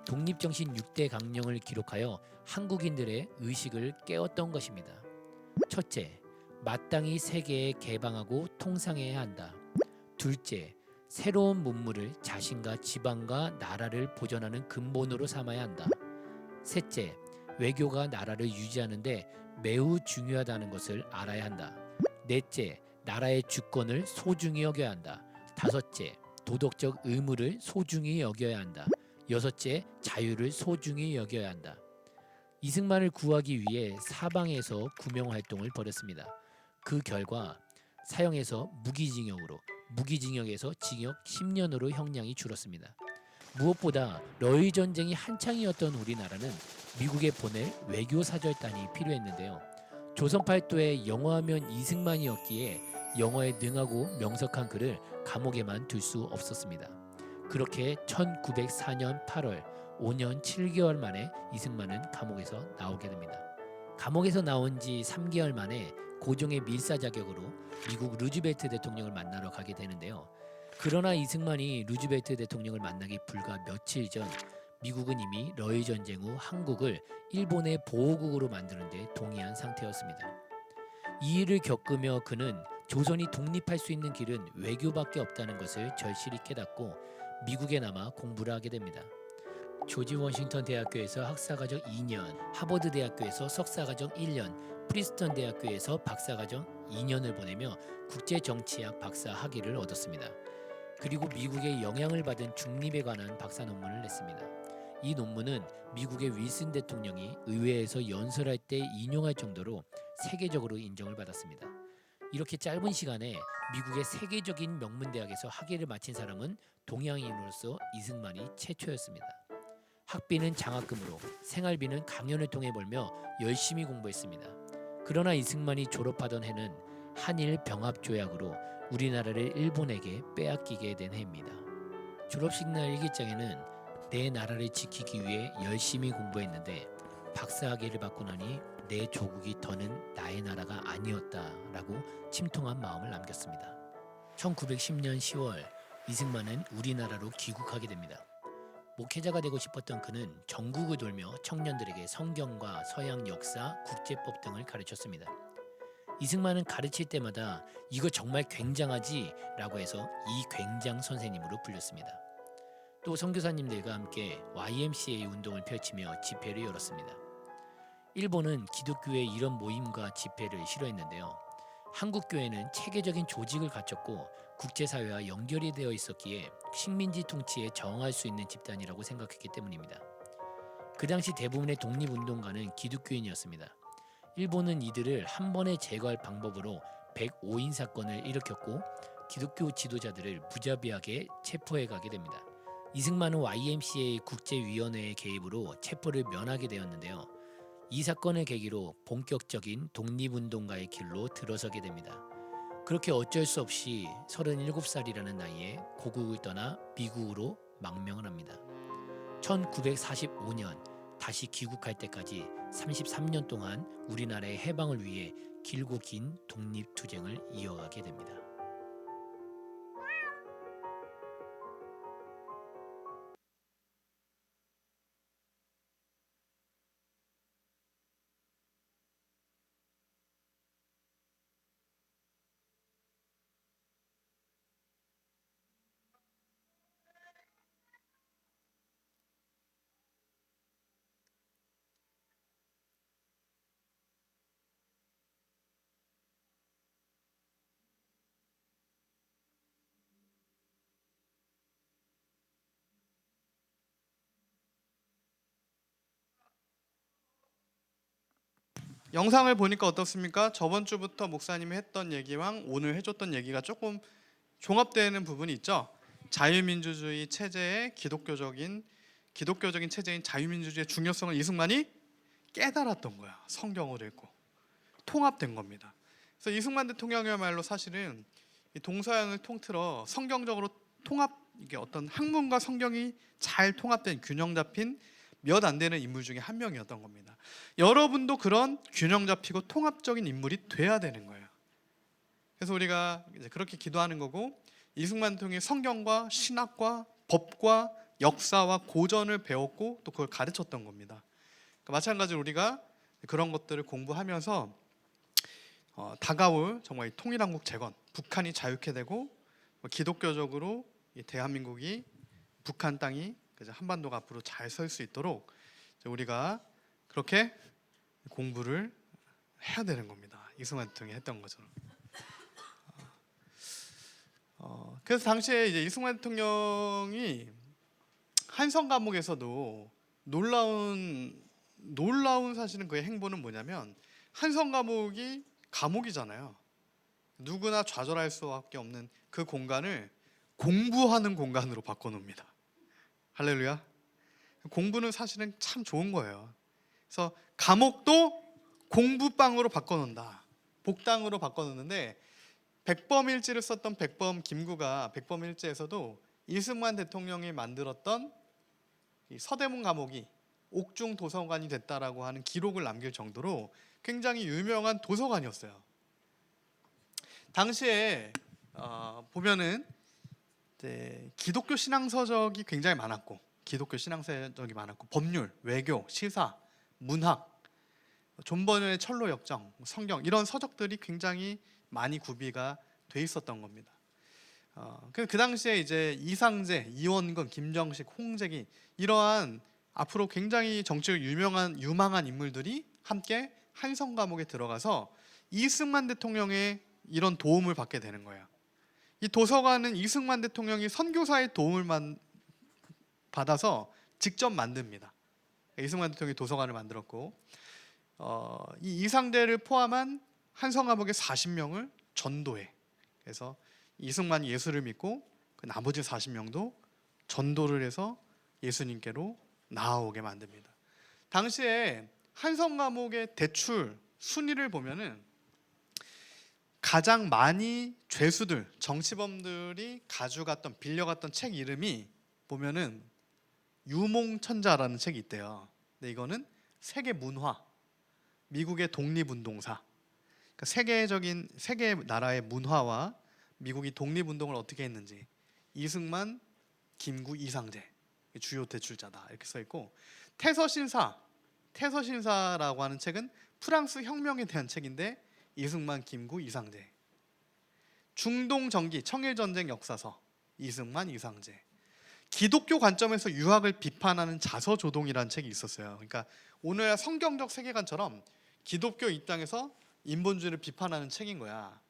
독립정신 6대 강령을 기록하여 한국인들의 의식을 깨웠던 것입니다. 첫째, 마땅히 세계에 개방하고 통상해야 한다. 둘째, 새로운 문물을 자신과 지방과 나라를 보존하는 근본으로 삼아야 한다. 셋째, 외교가 나라를 유지하는데 매우 중요하다는 것을 알아야 한다. 넷째, 나라의 주권을 소중히 여겨야 한다. 다섯째, 도덕적 의무를 소중히 여겨야 한다. 여섯째, 자유를 소중히 여겨야 한다. 이승만을 구하기 위해 사방에서 구명활동을 벌였습니다. 그 결과 사형에서 무기징역으로, 무기징역에서 징역 10년으로 형량이 줄었습니다. 무엇보다 러일 전쟁이 한창이었던 우리나라는 미국에 보낼 외교사절단이 필요했는데요. 조선팔도에 영어하면 이승만이었기에 영어에 능하고 명석한 그를 감옥에만 둘 수 없었습니다. 그렇게 1904년 8월 5년 7개월 만에 이승만은 감옥에서 나오게 됩니다. 감옥에서 나온 지 3개월 만에 고종의 밀사 자격으로 미국 루즈벨트 대통령을 만나러 가게 되는데요. 그러나 이승만이 루즈벨트 대통령을 만나기 불과 며칠 전 미국은 이미 러일 전쟁 후 한국을 일본의 보호국으로 만드는 데 동의한 상태였습니다. 이 일을 겪으며 그는 조선이 독립할 수 있는 길은 외교밖에 없다는 것을 절실히 깨닫고 미국에 남아 공부를 하게 됩니다. 조지 워싱턴 대학교에서 학사과정 2년, 하버드 대학교에서 석사과정 1년, 프린스턴 대학교에서 박사과정 2년을 보내며 국제정치학 박사 학위를 얻었습니다. 그리고 미국의 영향을 받은 중립에 관한 박사 논문을 냈습니다. 이 논문은 미국의 윌슨 대통령이 의회에서 연설할 때 인용할 정도로 세계적으로 인정을 받았습니다. 이렇게 짧은 시간에 미국의 세계적인 명문대학에서 학위를 마친 사람은 동양인으로서 이승만이 최초였습니다. 학비는 장학금으로, 생활비는 강연을 통해 벌며 열심히 공부했습니다. 그러나 이승만이 졸업하던 해는 한일 병합조약으로 우리나라를 일본에게 빼앗기게 된 해입니다. 졸업식 날 일기장에는 내 나라를 지키기 위해 열심히 공부했는데 박사학위를 받고 나니 내 조국이 더는 나의 나라가 아니었다라고 침통한 마음을 남겼습니다. 1910년 10월 이승만은 우리나라로 귀국하게 됩니다. 목회자가 되고 싶었던 그는 전국을 돌며 청년들에게 성경과 서양 역사, 국제법 등을 가르쳤습니다. 이승만은 가르칠 때마다 이거 정말 굉장하지 라고 해서 이 굉장 선생님으로 불렸습니다. 또 선교사님들과 함께 YMCA 운동을 펼치며 집회를 열었습니다. 일본은 기독교의 이런 모임과 집회를 싫어했는데요. 한국 교회는 체계적인 조직을 갖췄고 국제사회와 연결이 되어 있었기에 식민지 통치에 저항할 수 있는 집단이라고 생각했기 때문입니다. 그 당시 대부분의 독립운동가는 기독교인이었습니다. 일본은 이들을 한 번에 제거할 방법으로 105인 사건을 일으켰고 기독교 지도자들을 무자비하게 체포해 가게 됩니다. 이승만은 YMCA 국제위원회의 개입으로 체포를 면하게 되었는데요. 이 사건을 계기로 본격적인 독립운동가의 길로 들어서게 됩니다. 그렇게 어쩔 수 없이 37살이라는 나이에 고국을 떠나 미국으로 망명을 합니다. 1945년 다시 귀국할 때까지 33년 동안 우리나라의 해방을 위해 길고 긴 독립투쟁을 이어가게 됩니다. 영상을 보니까 어떻습니까? 저번 주부터 목사님이 했던 얘기랑 오늘 해줬던 얘기가 조금 종합되는 부분이 있죠. 자유민주주의 체제의 기독교적인 체제인 자유민주주의의 중요성을 이승만이 깨달았던 거야. 성경을 읽고 통합된 겁니다. 그래서 이승만 대통령이야말로 사실은 이 동서양을 통틀어 성경적으로 이게 어떤 학문과 성경이 잘 통합된 균형 잡힌 몇 안 되는 인물 중에 한 명이었던 겁니다. 여러분도 그런 균형 잡히고 통합적인 인물이 돼야 되는 거예요. 그래서 우리가 이제 그렇게 기도하는 거고, 이승만 대통령이 성경과 신학과 법과 역사와 고전을 배웠고 또 그걸 가르쳤던 겁니다. 그러니까 마찬가지로 우리가 그런 것들을 공부하면서 다가올 정말 통일한국 재건, 북한이 자유케 되고 기독교적으로 이 대한민국이 북한 땅이 한반도가 앞으로 잘 설 수 있도록 우리가 그렇게 공부를 해야 되는 겁니다. 이승만 대통령이 했던 것처럼. 그래서 당시에 이제 이승만 대통령이 한성 감옥에서도 놀라운 사실은 그의 행보는 뭐냐면, 한성 감옥이 감옥이잖아요. 누구나 좌절할 수밖에 없는 그 공간을 공부하는 공간으로 바꿔놓습니다. 할렐루야. 공부는 사실은 참 좋은 거예요. 그래서 감옥도 공부방으로 바꿔놓는다. 복당으로 바꿔놓는데, 백범일지를 썼던 백범 김구가 백범일지에서도 이승만 대통령이 만들었던 이 서대문 감옥이 옥중 도서관이 됐다라고 하는 기록을 남길 정도로 굉장히 유명한 도서관이었어요. 당시에 보면은 기독교 신앙서적이 굉장히 많았고, 법률, 외교, 시사, 문학, 존버의 철로역정, 성경, 이런 서적들이 굉장히 많이 구비가 돼 있었던 겁니다. 그 당시에 이제 이상재, 이원근, 김정식, 홍재기, 이러한 앞으로 굉장히 정치적 유망한 인물들이 함께 한성 감옥에 들어가서 이승만 대통령의 이런 도움을 받게 되는 거예요. 이 도서관은 이승만 대통령이 선교사의 도움을 받아서 직접 만듭니다. 이승만 대통령이 도서관을 만들었고 이 이상제를 포함한 한성감옥의 40명을 전도해. 그래서 이승만이 예수를 믿고 그 나머지 40명도 전도를 해서 예수님께로 나아오게 만듭니다. 당시에 한성감옥의 대출 순위를 보면은 가장 많이 죄수들, 정치범들이 가져갔던, 빌려갔던 책 이름이 보면은 유몽천자라는 책이 있대요. 근데 이거는 세계 문화, 미국의 독립운동사, 그러니까 세계 나라의 문화와 미국이 독립운동을 어떻게 했는지, 이승만, 김구, 이상제 주요 대출자다 이렇게 써 있고, 태서신사라고 하는 책은 프랑스 혁명에 대한 책인데 이승만, 김구, 이상제. 중동 정기 청일 전쟁 역사서 이승만, 이상제. 기독교 관점에서 유학을 비판하는 자서조동이라는 책이 있었어요. 그러니까 오늘 성경적 세계관처럼 기독교 입장에서 인본주의를 비판하는 책인 거야.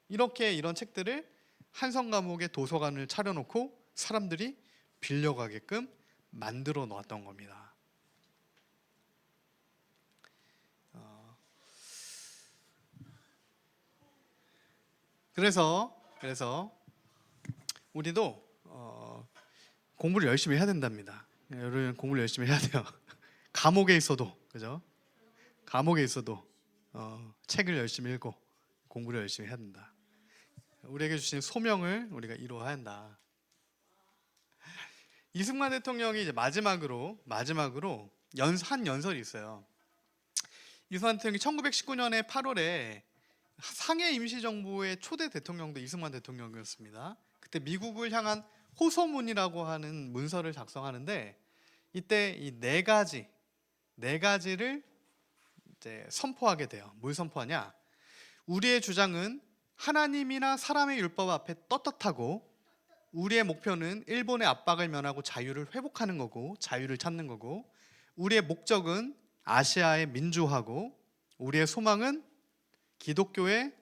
이런 책들을 한성감옥의 도서관을 차려놓고 사람들이 빌려가게끔 만들어 놓았던 겁니다. 그래서 우리도 공부를 열심히 해야 된답니다. 여러분 공부를 열심히 해야 돼요. 감옥에 있어도, 그죠? 감옥에 있어도 책을 열심히 읽고 공부를 열심히 해야 된다. 우리에게 주신 소명을 우리가 이루어야 한다. 이승만 대통령이 이제 마지막으로 한 연설이 있어요. 이승만 대통령이 1919년에 8월에 상해 임시정부의 초대 대통령도 이승만 대통령이었습니다. 그때 미국을 향한 호소문이라고 하는 문서를 작성하는데 이때 이 네 가지를 이제 선포하게 돼요. 뭘 선포하냐? 우리의 주장은 하나님이나 사람의 율법 앞에 떳떳하고, 우리의 목표는 일본의 압박을 면하고 자유를 회복하는 거고, 자유를 찾는 거고, 우리의 목적은 아시아의 민주화고, 우리의 소망은 기독교의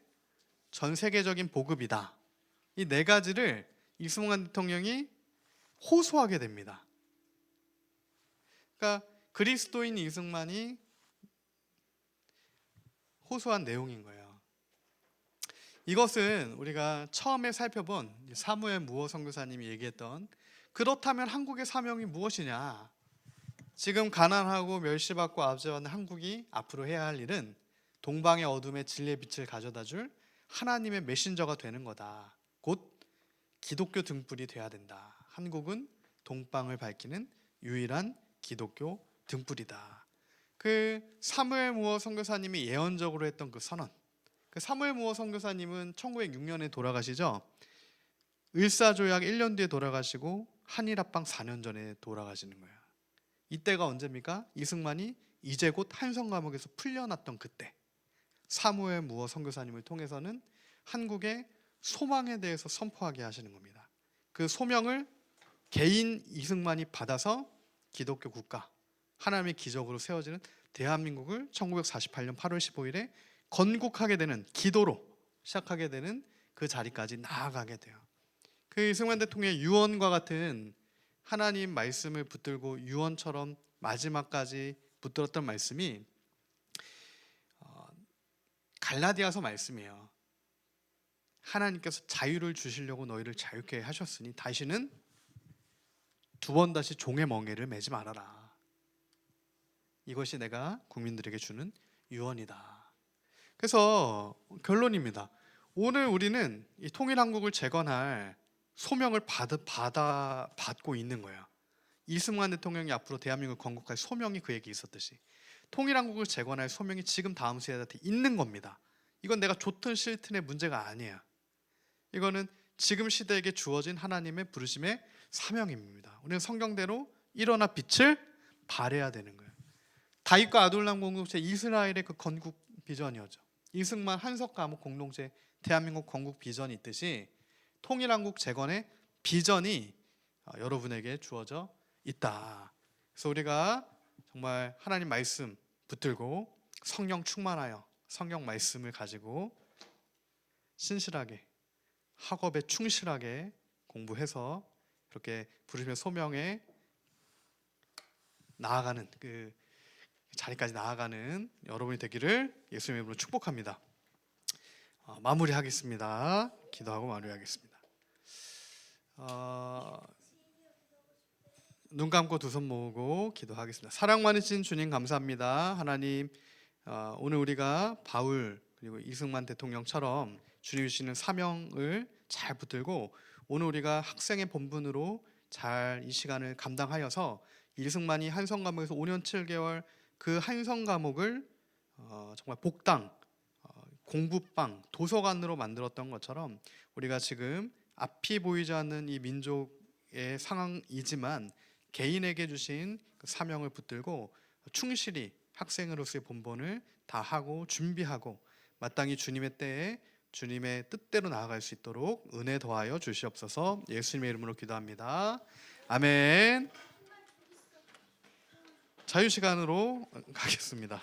전 세계적인 보급이다. 이 네 가지를 이승만 대통령이 호소하게 됩니다. 그러니까 그리스도인 이승만이 호소한 내용인 거예요. 이것은 우리가 처음에 살펴본 사무엘 무어 선교사님이 얘기했던, 그렇다면 한국의 사명이 무엇이냐? 지금 가난하고 멸시받고 압제받는 한국이 앞으로 해야 할 일은 동방의 어둠에 진리의 빛을 가져다줄 하나님의 메신저가 되는 거다. 곧 기독교 등불이 돼야 된다. 한국은 동방을 밝히는 유일한 기독교 등불이다. 그 사무엘 무어 선교사님이 예언적으로 했던 그 선언. 그 사무엘 무어 선교사님은 1906년에 돌아가시죠. 을사조약 1년 뒤에 돌아가시고 한일합방 4년 전에 돌아가시는 거예요. 이때가 언제입니까? 이승만이 이제 곧 한성감옥에서 풀려났던 그때, 사무엘 무어 선교사님을 통해서는 한국의 소망에 대해서 선포하게 하시는 겁니다. 그 소명을 개인 이승만이 받아서 기독교 국가, 하나님의 기적으로 세워지는 대한민국을 1948년 8월 15일에 건국하게 되는, 기도로 시작하게 되는 그 자리까지 나아가게 돼요. 그 이승만 대통령의 유언과 같은 하나님 말씀을 붙들고 유언처럼 마지막까지 붙들었던 말씀이 갈라디아서 말씀이에요. 하나님께서 자유를 주시려고 너희를 자유케 하셨으니 다시는 두 번 다시 종의 멍에를 매지 말아라. 이것이 내가 국민들에게 주는 유언이다. 그래서 결론입니다. 오늘 우리는 이 통일한국을 재건할 소명을 받고 있는 거예요. 이승만 대통령이 앞으로 대한민국을 건국할 소명이 그에게 있었듯이 통일한국을 재건할 소명이 지금 다음 세대한테 있는 겁니다. 이건 내가 좋든 싫든의 문제가 아니에요. 이거는 지금 시대에게 주어진 하나님의 부르심의 사명입니다. 우리는 성경대로 일어나 빛을 발해야 되는 거예요. 다윗과 아둘람 공동체, 이스라엘의 그 건국 비전이었죠. 이승만 한석감옥 공동체 대한민국 건국 비전이 있듯이 통일한국 재건의 비전이 여러분에게 주어져 있다. 그래서 우리가 정말 하나님 말씀 붙들고 성령 충만하여 성경 말씀을 가지고 신실하게 학업에 충실하게 공부해서 이렇게 부르심의 소명에 나아가는 그 자리까지 나아가는 여러분이 되기를 예수님의 이름으로 축복합니다. 마무리하겠습니다. 기도하고 마무리하겠습니다. 눈 감고 두 손 모으고 기도하겠습니다. 사랑 많으신 주님 감사합니다. 하나님, 오늘 우리가 바울 그리고 이승만 대통령처럼 주님이 주시는 사명을 잘 붙들고 오늘 우리가 학생의 본분으로 잘 이 시간을 감당하여서 이승만이 한성 감옥에서 5년 7개월 그 한성 감옥을 정말 복당, 공부방, 도서관으로 만들었던 것처럼 우리가 지금 앞이 보이지 않는 이 민족의 상황이지만 개인에게 주신 그 사명을 붙들고 충실히 학생으로서의 본분을 다하고 준비하고 마땅히 주님의 때에 주님의 뜻대로 나아갈 수 있도록 은혜 더하여 주시옵소서. 예수님의 이름으로 기도합니다. 아멘. 자유시간으로 가겠습니다.